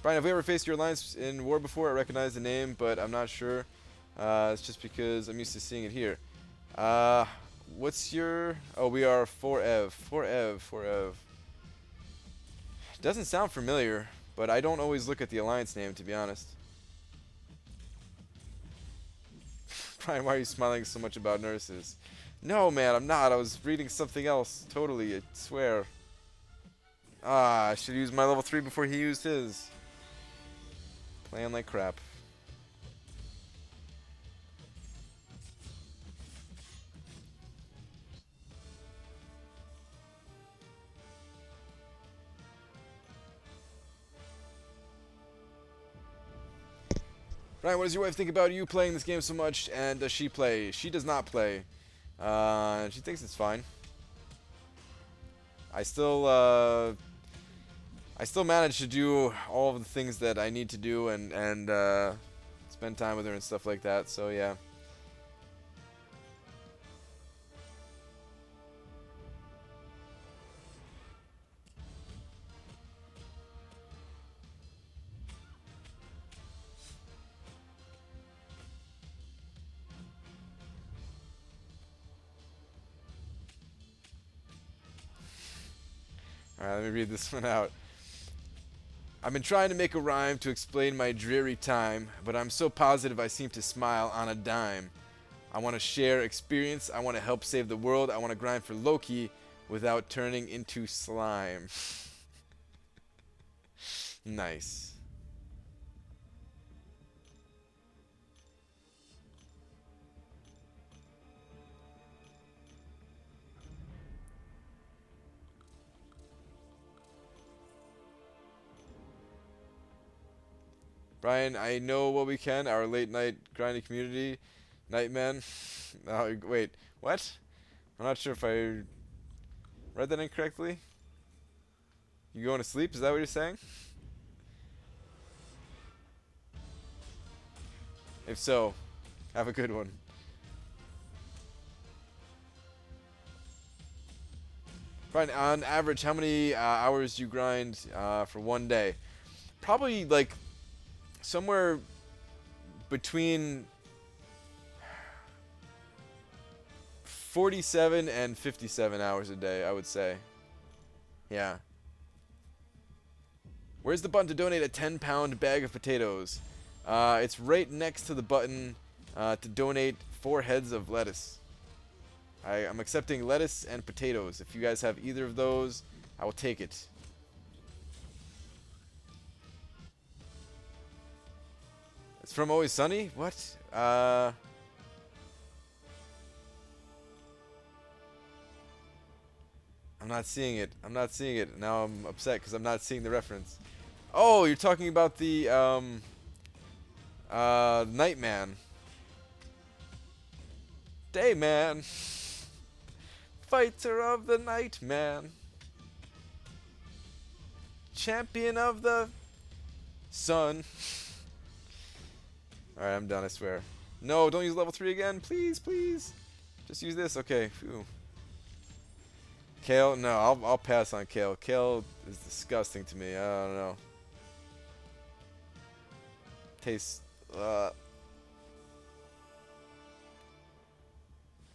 Brian, have we ever faced your alliance in war before? I recognize the name, but I'm not sure. It's just because I'm used to seeing it here. Uh, what's your... Oh, we are 4EV. 4EV. 4EV. Doesn't sound familiar, but I don't always look at the alliance name, to be honest. Brian, why are you smiling so much about nurses? No, man, I'm not. I was reading something else. Totally, I swear. Ah, I should use my level 3 before he used his. Playing like crap. Brian, what does your wife think about you playing this game so much, and does she play? She does not play. She thinks it's fine. I still manage to do all of the things that I need to do and spend time with her and stuff like that. So yeah. All right, let me read this one out. I've been trying to make a rhyme to explain my dreary time, but I'm so positive I seem to smile on a dime. I want to share experience. I want to help save the world. I want to grind for Loki without turning into slime. Nice. Brian, I know what we can. Our late night grinding community. Nightman. Oh, wait. What? I'm not sure if I read that incorrectly. You going to sleep? Is that what you're saying? If so, have a good one. Brian, on average, how many hours do you grind for one day? Probably like somewhere between 47 and 57 hours a day, I would say. Yeah. Where's the button to donate a 10-pound bag of potatoes? It's right next to the button to donate 4 heads of lettuce. I'm accepting lettuce and potatoes. If you guys have either of those, I will take it. It's from Always Sunny? What? I'm not seeing it. I'm not seeing it. Now I'm upset because I'm not seeing the reference. Oh, you're talking about the Nightman. Dayman. Fighter of the Nightman. Champion of the sun. Alright, I'm done, I swear. No, don't use level 3 again. Please, please. Just use this. Okay. Phew. Kale? No, I'll pass on kale. Kale is disgusting to me. I don't know. Tastes. Uh,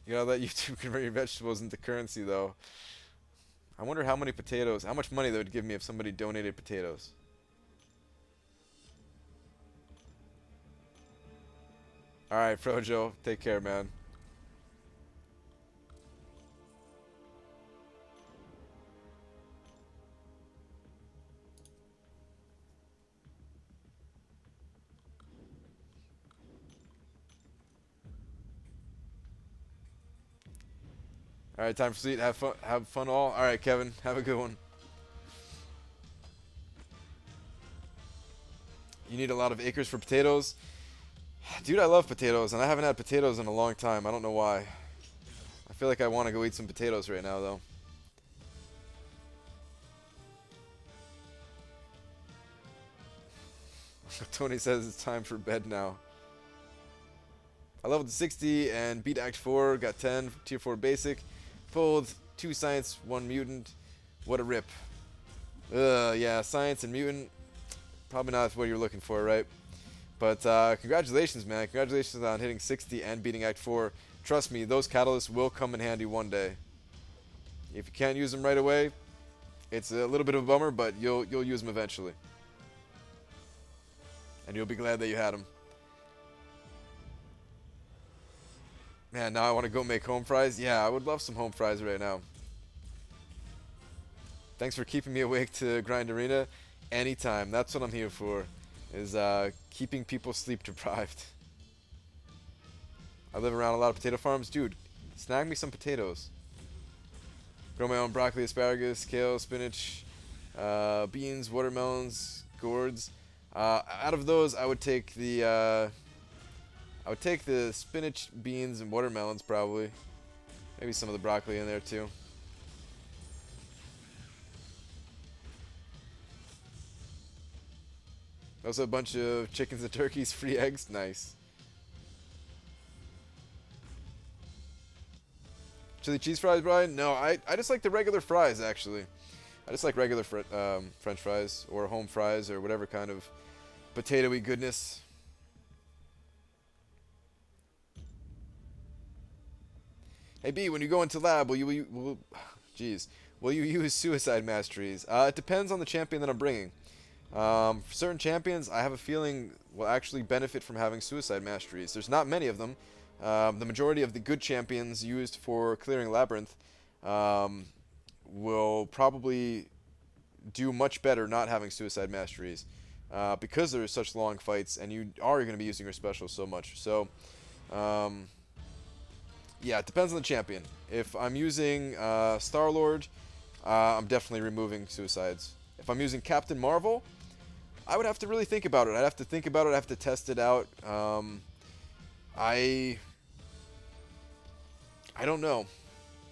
you gotta let YouTube convert your vegetables into currency, though. I wonder how many potatoes, how much money they would give me if somebody donated potatoes. All right, Frojo, take care, man. All right, time for sleep. Have fun. Have fun all. All right, Kevin. Have a good one. You need a lot of acres for potatoes. Dude, I love potatoes, and I haven't had potatoes in a long time. I don't know why. I feel like I want to go eat some potatoes right now, though. Tony says it's time for bed now. I leveled to 60 and beat Act 4. Got 10, Tier 4 Basic. Pulled 2 Science, 1 Mutant. What a rip. Yeah, Science and Mutant. Probably not what you're looking for, right? But congratulations, man. Congratulations on hitting 60 and beating Act 4. Trust me, those catalysts will come in handy one day. If you can't use them right away, it's a little bit of a bummer, but you'll use them eventually. And you'll be glad that you had them. Man, now I want to go make home fries. Yeah, I would love some home fries right now. Thanks for keeping me awake to grind arena. Anytime. That's what I'm here for. Is keeping people sleep deprived. I live around a lot of potato farms. Dude, snag me some potatoes. Grow my own broccoli, asparagus, kale, spinach, beans, watermelons, gourds. Out of those, I would take the spinach, beans, and watermelons probably. Maybe some of the broccoli in there too. Also a bunch of chickens and turkeys, free eggs, nice. Chili cheese fries, Brian? No, I just like the regular fries actually. I just like regular French fries or home fries or whatever kind of potatoey goodness. Hey B, when you go into lab, will you use suicide masteries? It depends on the champion that I'm bringing. For certain champions, I have a feeling will actually benefit from having suicide masteries. There's not many of them. The majority of the good champions used for clearing labyrinth will probably do much better not having suicide masteries because there's such long fights and you are going to be using your special so much. So, yeah, it depends on the champion. If I'm using Star-Lord, I'm definitely removing suicides. If I'm using Captain Marvel, I would have to really think about it. I'd have to think about it. I'd have to test it out. I don't know.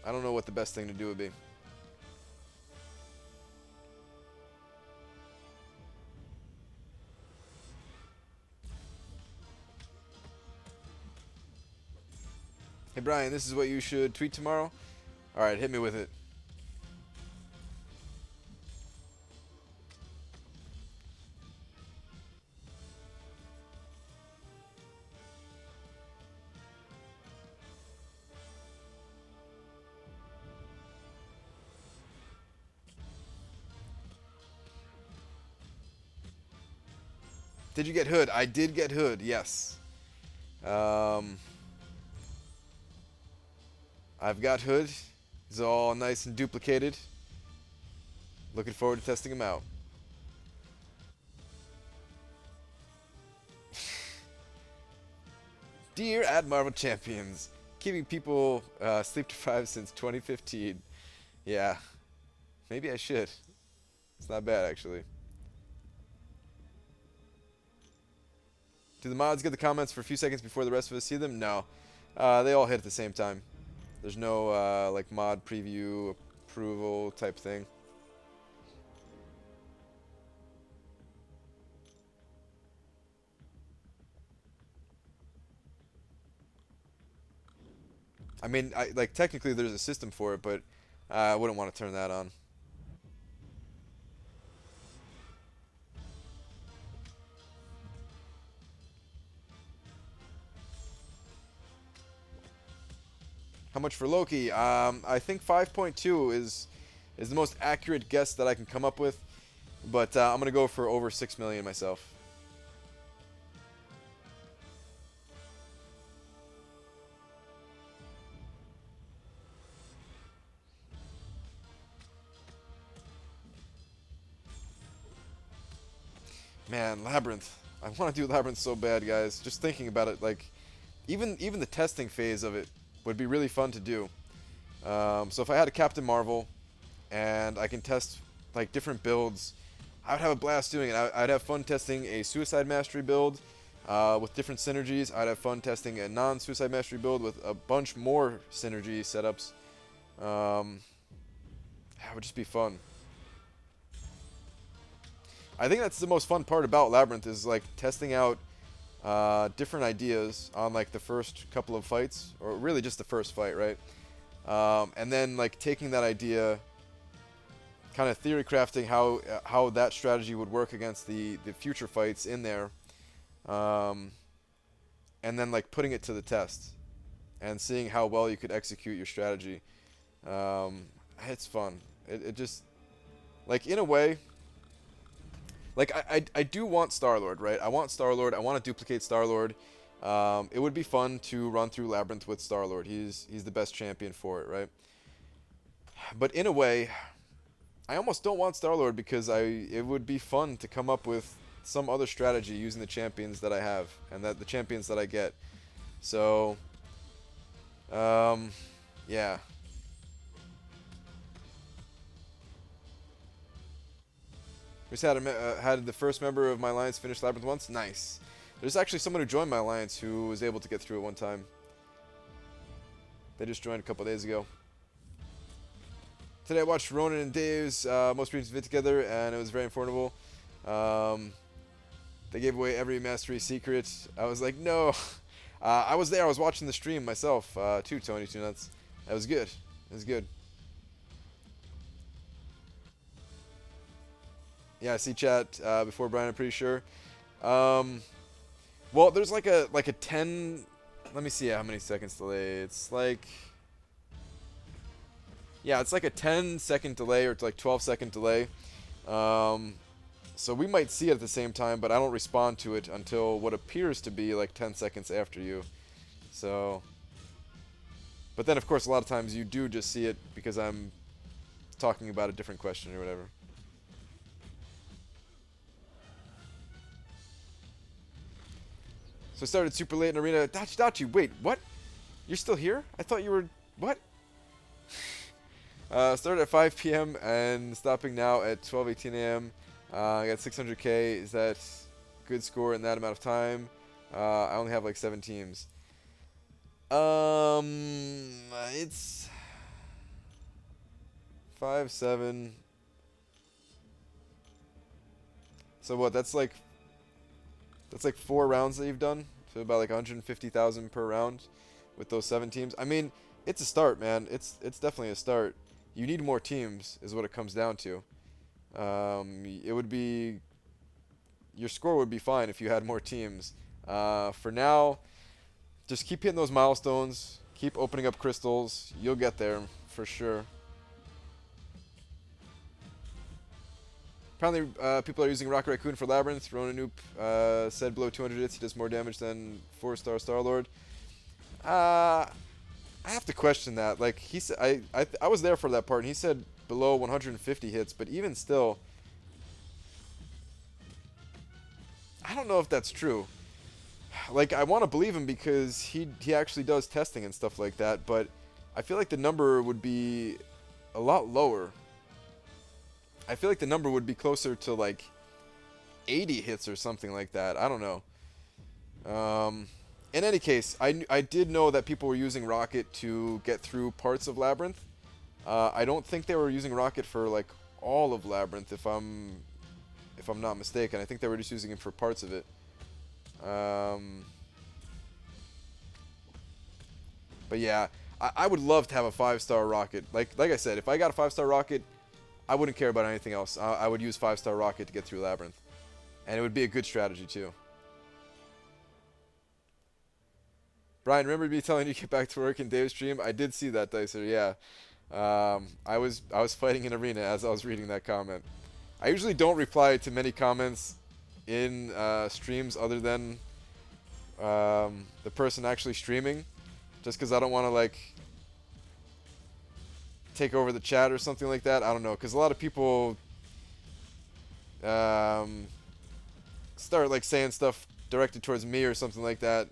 I don't know what the best thing to do would be. Hey Brian, this is what you should tweet tomorrow? Alright, hit me with it. Did you get Hood? I did get Hood, yes. I've got Hood. He's all nice and duplicated. Looking forward to testing him out. Dear at Marvel Champions, keeping people sleep deprived since 2015. Yeah, maybe I should. It's not bad actually. Do the mods get the comments for a few seconds before the rest of us see them? No. They all hit at the same time. There's no like mod preview approval type thing. I mean, like technically there's a system for it, but I wouldn't want to turn that on. How much for Loki? I think 5.2 is the most accurate guess that I can come up with, but I'm gonna go for over 6 million myself. Man, Labyrinth. I want to do Labyrinth so bad, guys. Just thinking about it, like, even the testing phase of it would be really fun to do. So if I had a Captain Marvel and I can test like different builds, I would have a blast doing it. I'd have fun testing a Suicide Mastery build with different synergies. I'd have fun testing a non-Suicide Mastery build with a bunch more synergy setups. That would just be fun. I think that's the most fun part about Labyrinth is like testing out different ideas on like the first couple of fights, or really just the first fight, right? And then like taking that idea, kind of theory crafting how that strategy would work against the future fights in there, and then like putting it to the test and seeing how well you could execute your strategy. It's fun. It just like in a way. Like, I do want Star-Lord, right? I want Star-Lord. I want to duplicate Star-Lord. It would be fun to run through Labyrinth with Star-Lord. He's the best champion for it, right? But in a way, I almost don't want Star-Lord because it would be fun to come up with some other strategy using the champions that I have and the champions that I get. So, yeah. We just had the first member of my alliance finish Labyrinth once. Nice. There's actually someone who joined my alliance who was able to get through it one time. They just joined a couple days ago. Today I watched Ronan and Dave's most recent vid together, and it was very informative. They gave away every mastery secret. I was like, no. I was there. I was watching the stream myself, too, Tony Two Nuts. That was good. It was good. Yeah, I see chat before Brian, I'm pretty sure. Well, there's like a 10. Let me see how many seconds delay. It's like, yeah, it's like a 10-second delay or it's like 12-second delay. So we might see it at the same time, but I don't respond to it until what appears to be like 10 seconds after you. So, but then of course a lot of times you do just see it because I'm talking about a different question or whatever. So I started super late in arena. Dachi, wait, what? You're still here? I thought you were... What? Started at 5 p.m. and stopping now at 12:18 a.m. I got 600k. Is that good score in that amount of time? I only have like 7 teams. It's 5-7. So what? That's like 4 rounds that you've done. So about like 150,000 per round with those 7 teams. I mean, it's a start, man. It's definitely a start. You need more teams, is what it comes down to. It would be, your score would be fine if you had more teams. For now, just keep hitting those milestones. Keep opening up crystals. You'll get there for sure. Apparently, people are using Rocket Raccoon for Labyrinth. Ronan Noop said below 200 hits, he does more damage than 4-star Star-Lord. I have to question that. Like he said, I was there for that part, and he said below 150 hits, but even still, I don't know if that's true. Like, I want to believe him because he actually does testing and stuff like that, but I feel like the number would be a lot lower. I feel like the number would be closer to like 80 hits or something like that. I don't know. In any case, I did know that people were using Rocket to get through parts of Labyrinth. I don't think they were using Rocket for like all of Labyrinth, if I'm not mistaken. I think they were just using it for parts of it. But yeah, I would love to have a 5-star rocket. Like I said, if I got a 5-star rocket, I wouldn't care about anything else. I would use 5-star rocket to get through Labyrinth. And it would be a good strategy, too. Brian, remember me telling you to get back to work in Dave's stream? I did see that, Dicer, yeah. I was fighting in arena as I was reading that comment. I usually don't reply to many comments in streams other than the person actually streaming, just because I don't want to like take over the chat or something like that. I don't know, because a lot of people start like saying stuff directed towards me or something like that.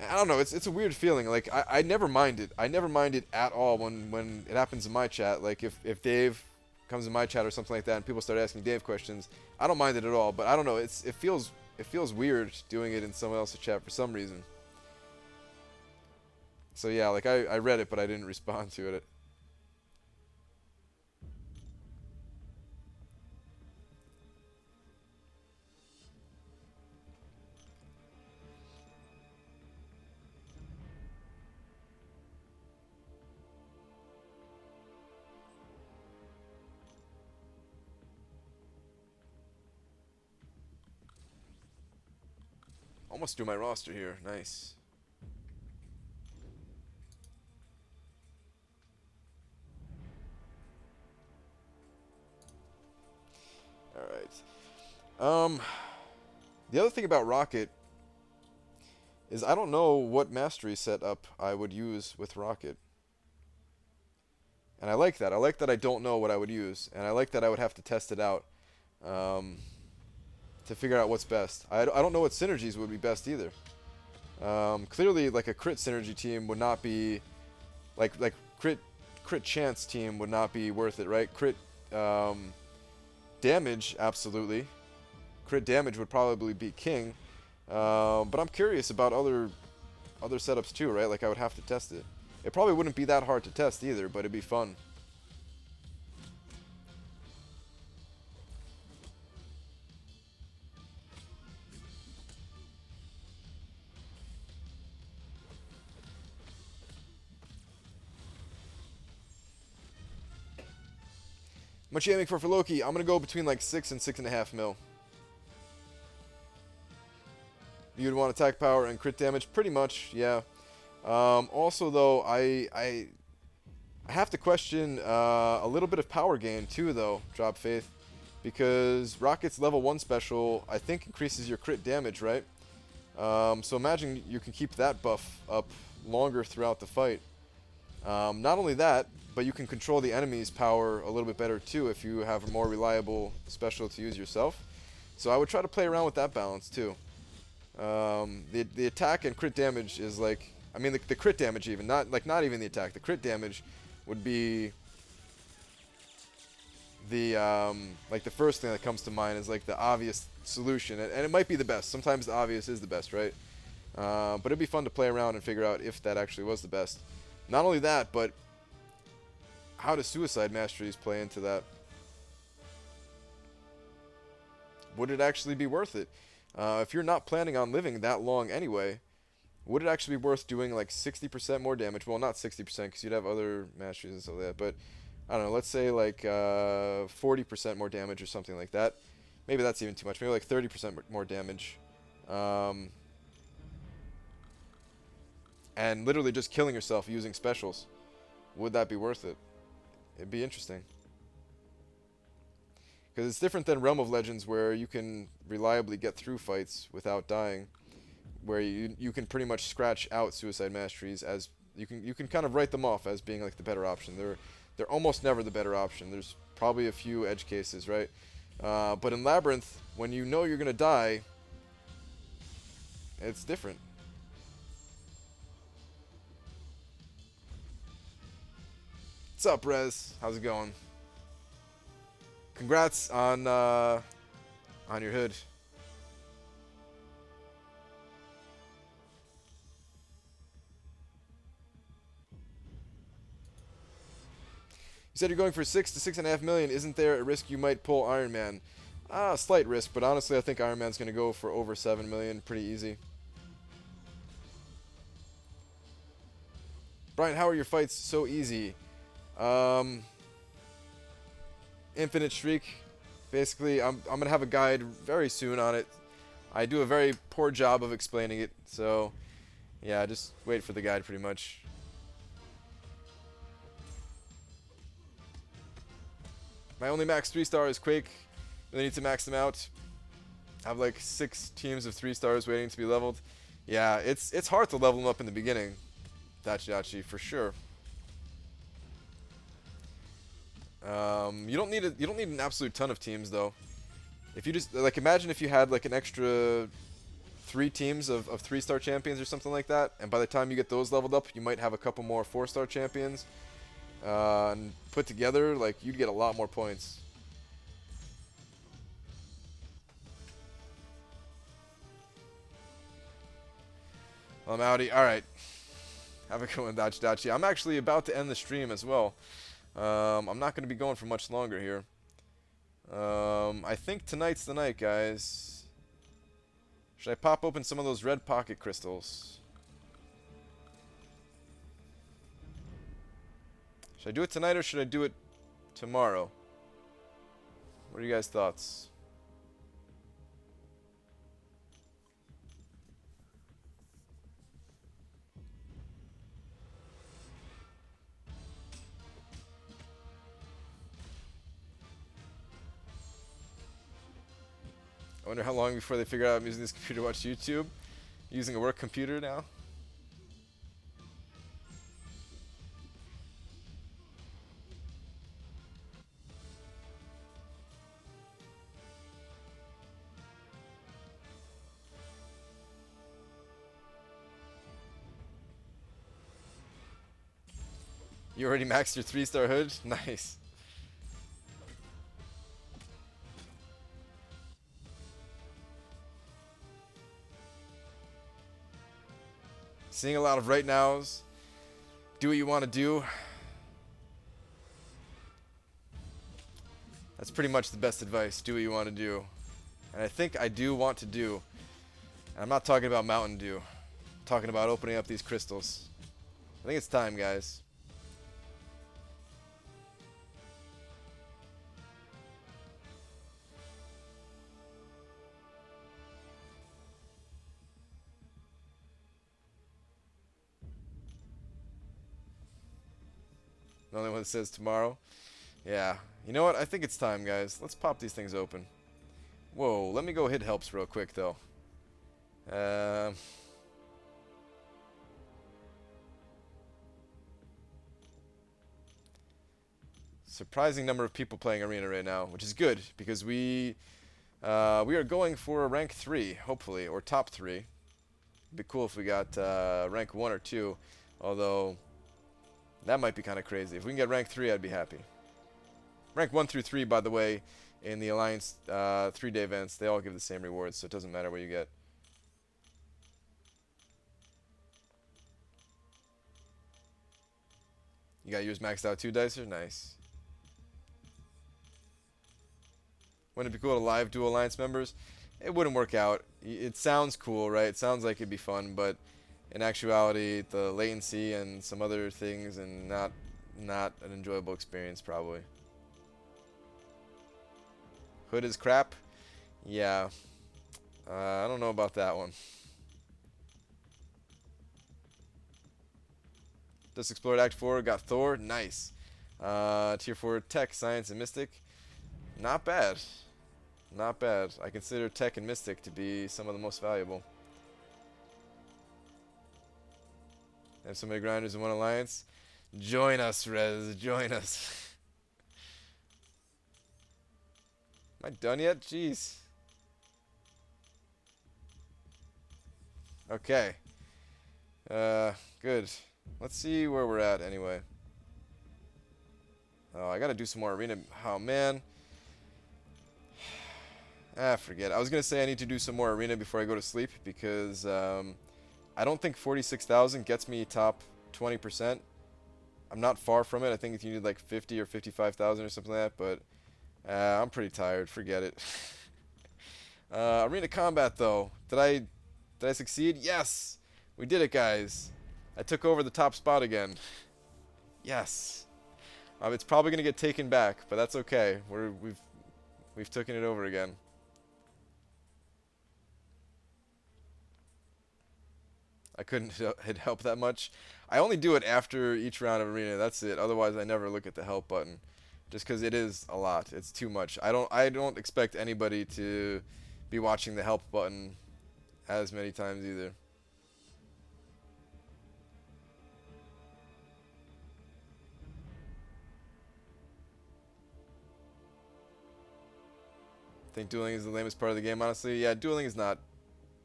I don't know. It's a weird feeling. Like I never mind it. I never mind it at all when it happens in my chat. Like if Dave comes in my chat or something like that and people start asking Dave questions, I don't mind it at all. But I don't know. It feels weird doing it in someone else's chat for some reason. So yeah, like I read it, but I didn't respond to it. Almost do my roster here. Nice. All right. The other thing about Rocket is I don't know what mastery setup I would use with Rocket. And I like that. I like that I don't know what I would use. And I like that I would have to test it out to figure out what's best. I don't know what synergies would be best either. Clearly, like a crit synergy team would not be... Like crit chance team would not be worth it, right? Crit damage, absolutely. Crit damage would probably be king. But I'm curious about other setups too, right? Like I would have to test it. It probably wouldn't be that hard to test either, but it'd be fun. How much you aiming for Loki? I'm gonna go between like 6 and 6.5 mil. You'd want attack power and crit damage, pretty much, yeah. Also, though, I have to question a little bit of power gain too, though. Drop Faith, because Rocket's level 1 special I think increases your crit damage, right? So imagine you can keep that buff up longer throughout the fight. Not only that, but you can control the enemy's power a little bit better too if you have a more reliable special to use yourself. So I would try to play around with that balance too. The attack and crit damage is like, I mean the crit damage even, not even the attack. The crit damage would be the like the first thing that comes to mind is like the obvious solution, and it might be the best. Sometimes the obvious is the best, right? But it'd be fun to play around and figure out if that actually was the best. Not only that, but how does suicide masteries play into that? Would it actually be worth it? If you're not planning on living that long anyway, would it actually be worth doing like 60% more damage? Well, not 60% because you'd have other masteries and stuff like that, but I don't know, let's say like 40% more damage or something like that. Maybe that's even too much. Maybe like 30% more damage. And literally just killing yourself using specials. Would that be worth it? It'd be interesting. Because it's different than Realm of Legends where you can reliably get through fights without dying. Where you can pretty much scratch out suicide masteries as you can kind of write them off as being like the better option. They're almost never the better option. There's probably a few edge cases, right? But in Labyrinth, when you know you're gonna die, it's different. What's up, Rez? How's it going? Congrats on your hood. You said you're going for 6 to 6.5 million. Isn't there a risk you might pull Iron Man? Slight risk, but honestly, I think Iron Man's gonna go for over 7 million, pretty easy. Brian, how are your fights so easy? Um, Infinite Shriek. Basically, I'm gonna have a guide very soon on it. I do a very poor job of explaining it, so yeah, just wait for the guide pretty much. My only max 3-star is Quake. Really need to max them out. I have like 6 teams of 3 stars waiting to be leveled. Yeah, it's hard to level them up in the beginning. Dachi for sure. You don't need an absolute ton of teams though. If you just like imagine if you had like an extra 3 teams of 3-star champions or something like that, and by the time you get those leveled up, you might have a couple more 4-star champions. And put together, like you'd get a lot more points. Well, I'm outie. All right. Have a good one, Dachi. I'm actually about to end the stream as well. I'm not going to be going for much longer here. I think tonight's the night, guys. Should I pop open some of those red pocket crystals? Should I do it tonight or should I do it tomorrow? What are you guys' thoughts? I wonder how long before they figure out I'm using this computer to watch YouTube. Using a work computer now. You already maxed your 3-star hood? Nice. Seeing a lot of right nows. Do what you want to do. That's pretty much the best advice. Do what you want to do. And I think I do want to do. And I'm not talking about Mountain Dew. I'm talking about opening up these crystals. I think it's time, guys. The only one that says tomorrow. Yeah. You know what? I think it's time, guys. Let's pop these things open. Whoa, let me go hit helps real quick, though. Surprising number of people playing Arena right now, which is good, because we are going for a rank 3, hopefully, or top 3. It'd be cool if we got rank 1 or 2, although that might be kind of crazy. If we can get rank 3, I'd be happy. Rank 1 through 3, by the way, in the Alliance 3-day events, they all give the same rewards, so it doesn't matter what you get. You got yours maxed out too, Dicer? Nice. Wouldn't it be cool to live dual Alliance members? It wouldn't work out. It sounds cool, right? It sounds like it'd be fun, but in actuality, the latency and some other things, and not an enjoyable experience, probably. Hood is crap? Yeah. I don't know about that one. Just explored Act 4, got Thor, nice. Tier 4 Tech, Science, and Mystic. Not bad. Not bad. I consider Tech and Mystic to be some of the most valuable. Have so many grinders in one alliance. Join us, Rez. Join us. Am I done yet? Jeez. Okay. Good. Let's see where we're at anyway. Oh, I gotta do some more arena. Oh, man. Forget it. I was gonna say I need to do some more arena before I go to sleep because I don't think 46,000 gets me top 20%. I'm not far from it. I think you need like 50 or 55,000 or something like that, but I'm pretty tired. Forget it. Arena combat though. Did I succeed? Yes! We did it, guys. I took over the top spot again. Yes. It's probably gonna get taken back, but that's okay. We've taken it over again. I couldn't hit help that much. I only do it after each round of arena. That's it. Otherwise, I never look at the help button, just because it is a lot. It's too much. I don't expect anybody to be watching the help button as many times either. I think dueling is the lamest part of the game, honestly. Yeah, dueling is not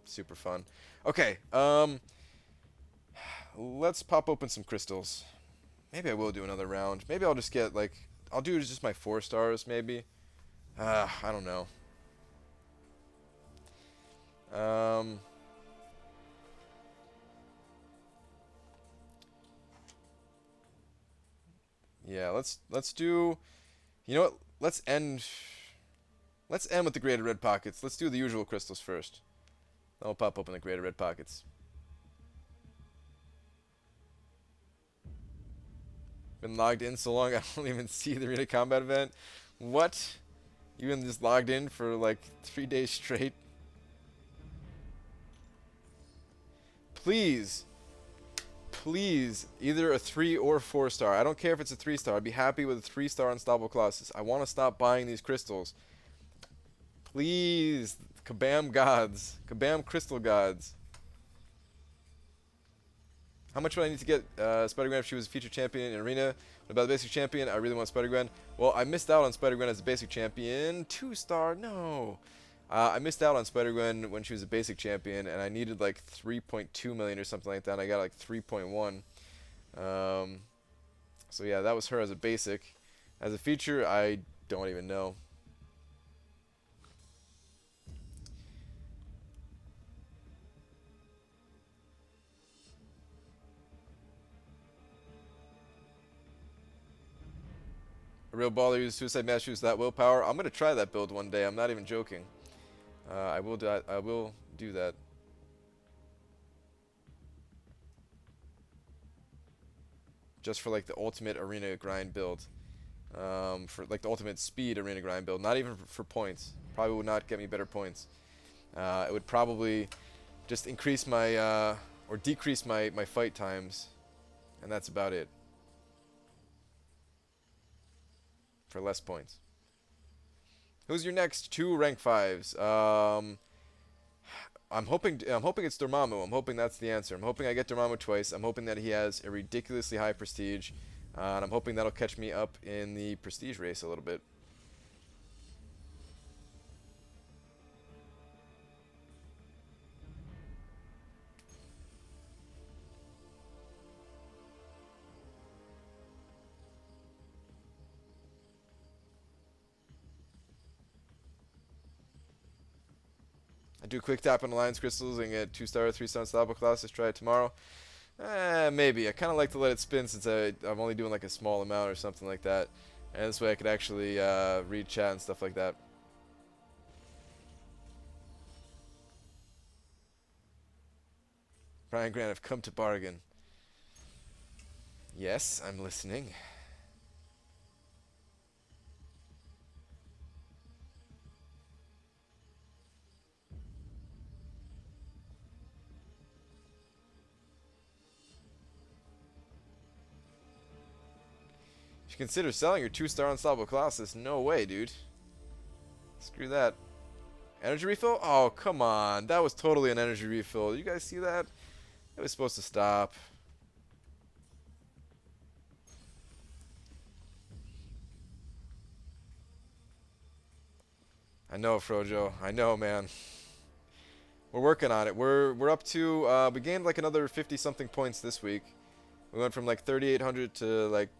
super fun. Okay, let's pop open some crystals. Maybe I will do another round. Maybe I'll just get, like, I'll do just my 4 stars, maybe. I don't know. Um, yeah, let's do. You know what? Let's end with the graded red pockets. Let's do the usual crystals first. Then we'll pop open the graded red pockets. Been logged in so long I don't even see the arena combat event. What? You been just logged in for like 3 days straight? Please, please, either a 3 or 4 star. I don't care if it's a 3 star. I'd be happy with a 3 star unstoppable Colossus. I want to stop buying these crystals. Please, kabam gods, kabam crystal gods. How much would I need to get Spider-Gwen if she was a featured champion in Arena? What about the basic champion? I really want Spider-Gwen. Well, I missed out on Spider-Gwen as a basic champion. 2 star? No. I missed out on Spider-Gwen when she was a basic champion, and I needed like 3.2 million or something like that, and I got like 3.1. So yeah, that was her as a basic. As a feature, I don't even know. A real baller uses Suicide Master with that willpower. I'm gonna try that build one day. I'm not even joking. I will do that. Just for like the ultimate arena grind build. For like the ultimate speed arena grind build. Not even for points. Probably would not get me better points. It would probably just increase my or decrease my fight times, and that's about it. For less points. Who's your next 2 rank 5s? I'm hoping it's Dormammu. I'm hoping that's the answer. I'm hoping I get Dormammu twice. I'm hoping that he has a ridiculously high prestige, and I'm hoping that'll catch me up in the prestige race a little bit. I do quick tap on Alliance Crystals and get 2 star, 3 star unstoppable Colossus. Try it tomorrow. Maybe. I kind of like to let it spin since I'm only doing like a small amount or something like that. And this way I could actually read chat and stuff like that. Brian Grant, I've come to bargain. Yes, I'm listening. You should consider selling your 2 star unstoppable Colossus. No way, dude. Screw that. Energy refill? Oh, come on. That was totally an energy refill. You guys see that? It was supposed to stop. I know, Frojo. I know, man. We're working on it. We're up to we gained like another 50 something points this week. We went from like 3,800 to like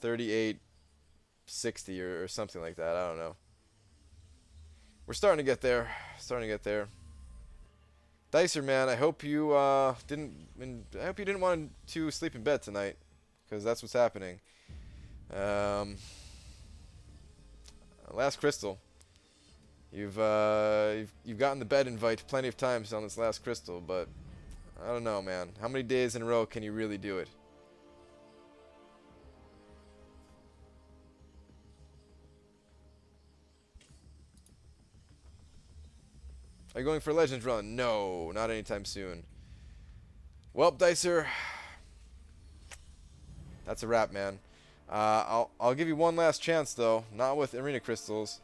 3,860 or something like that. I don't know. We're starting to get there. Starting to get there. Dicer, man, I hope you didn't want to sleep in bed tonight, because that's what's happening. Last crystal. You've gotten the bed invite plenty of times on this last crystal, but I don't know, man. How many days in a row can you really do it? Are you going for a Legends run? No, not anytime soon. Well, Dicer, that's a wrap, man. I'll give you one last chance though, not with Arena Crystals.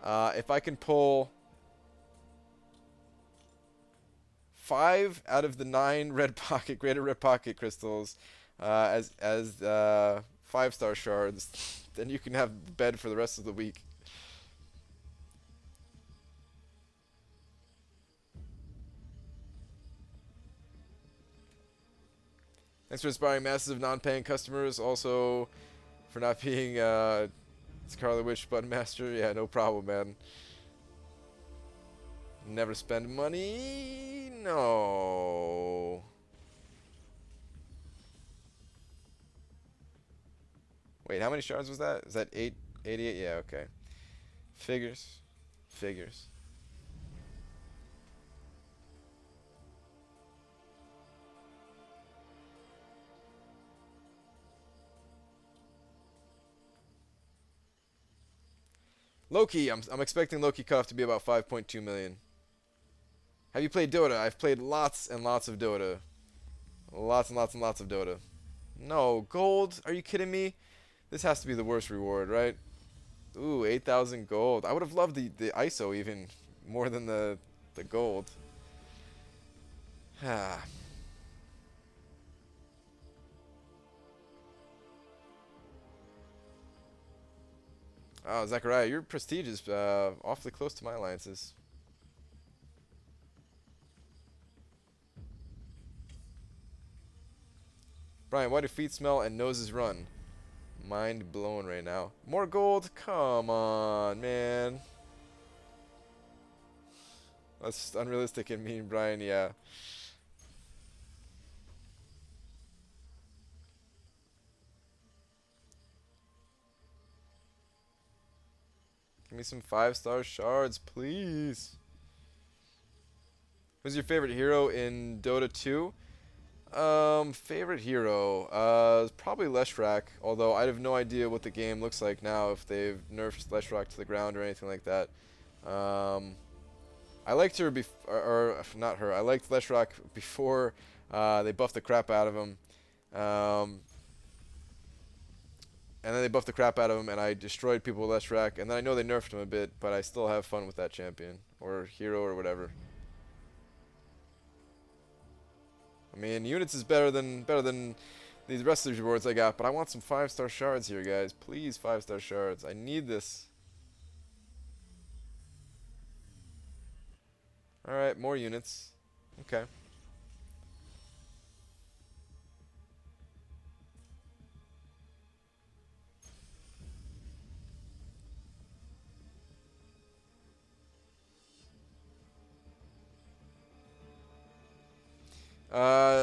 If I can pull 5 out of the 9 red pocket, greater red pocket crystals, as 5-star shards, then you can have the bed for the rest of the week. Thanks for inspiring masses of non-paying customers. Also, for not being Scarlet Witch Button Master. Yeah, no problem, man. Never spend money. No. Wait, how many shards was that? Is that 88? Yeah, okay. Figures. Figures. Loki. I'm expecting Loki cutoff to be about 5.2 million. Have you played Dota? I've played lots and lots of Dota. Lots and lots and lots of Dota. No, gold? Are you kidding me? This has to be the worst reward, right? Ooh, 8,000 gold. I would have loved the ISO even more than the gold. Ah. Oh, Zachariah, your prestige is awfully close to my alliances. Brian, why do feet smell and noses run? Mind blown right now. More gold? Come on, man. That's unrealistic and mean, Brian, yeah. Give me some 5-star shards, please. Who's your favorite hero in Dota 2? Favorite hero? Probably Leshrac, although I have no idea what the game looks like now, if they've nerfed Leshrac to the ground or anything like that. I liked her or not her, I liked Leshrac before they buffed the crap out of him. And then they buffed the crap out of him, and I destroyed people with Leshrac, and then I know they nerfed him a bit, but I still have fun with that champion, or hero, or whatever. I mean, units is better than these rest of these rewards I got, but I want some 5-star shards here, guys. Please, 5-star shards. I need this. Alright, more units. Okay.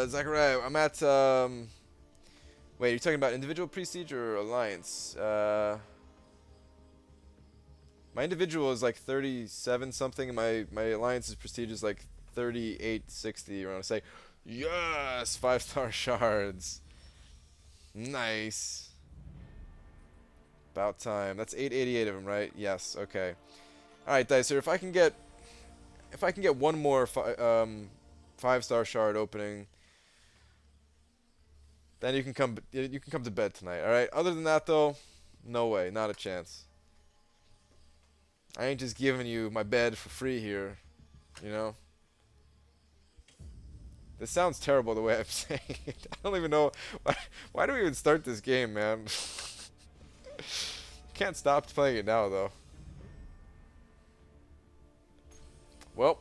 Zachariah, I'm at, wait, you're talking about individual prestige or alliance? My individual is like 37 something, and my alliance's prestige is like 3860. Around. I say, yes, 5-star shards. Nice. About time. That's 888 of them, right? Yes. Okay. All right, Dicer. If I can get one more 5-star shard opening, then you can come to bed tonight. All right. Other than that, though, no way. Not a chance. I ain't just giving you my bed for free here, you know? This sounds terrible the way I'm saying it. I don't even know. Why do we even start this game, man? Can't stop playing it now, though. Well,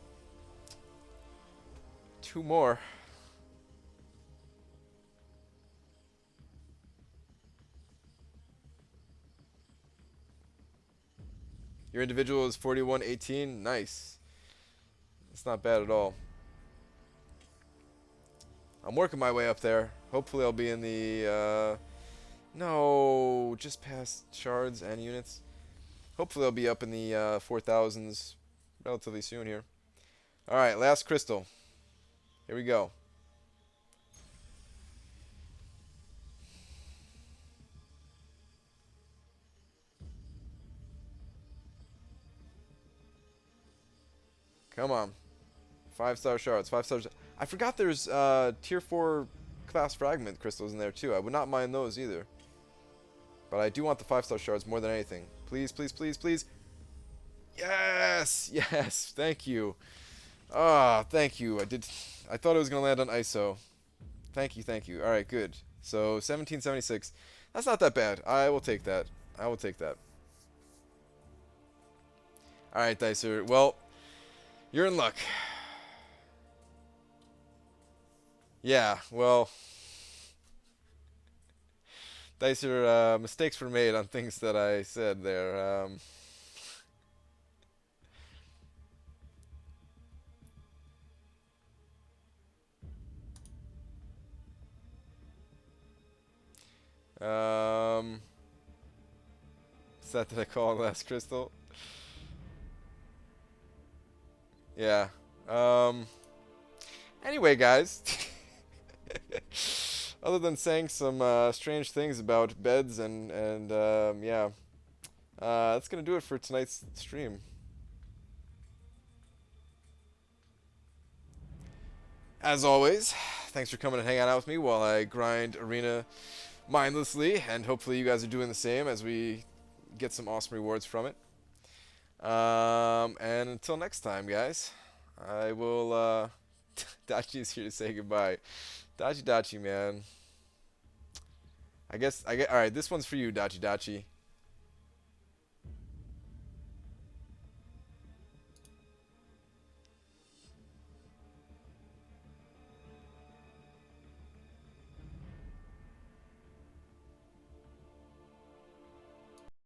2 more. Your individual is 4118. Nice. It's not bad at all. I'm working my way up there. Hopefully I'll be in the, no, just past shards and units. Hopefully I'll be up in the 4,000s relatively soon here. Alright, last crystal. Here we go. Come on. 5-star shards. 5 stars. I forgot there's tier 4 class fragment crystals in there too. I would not mind those either. But I do want the 5-star shards more than anything. Please, please, please, please. Yes! Yes! Thank you. Ah, thank you. I thought it was going to land on ISO. Thank you, thank you. Alright, good. So, 1776. That's not that bad. I will take that. I will take that. Alright, Dicer. Well, you're in luck. Yeah, well, Dicer, mistakes were made on things that I said there. Um, is that did I call last crystal? Yeah. Anyway, guys. Other than saying some strange things about beds and yeah, that's gonna do it for tonight's stream. As always, thanks for coming and hanging out with me while I grind Arena mindlessly, and hopefully you guys are doing the same as we get some awesome rewards from it. And until next time, guys, I will. Dachi's here to say goodbye. Dachi, man. I guess. All right, this one's for you, Dachi.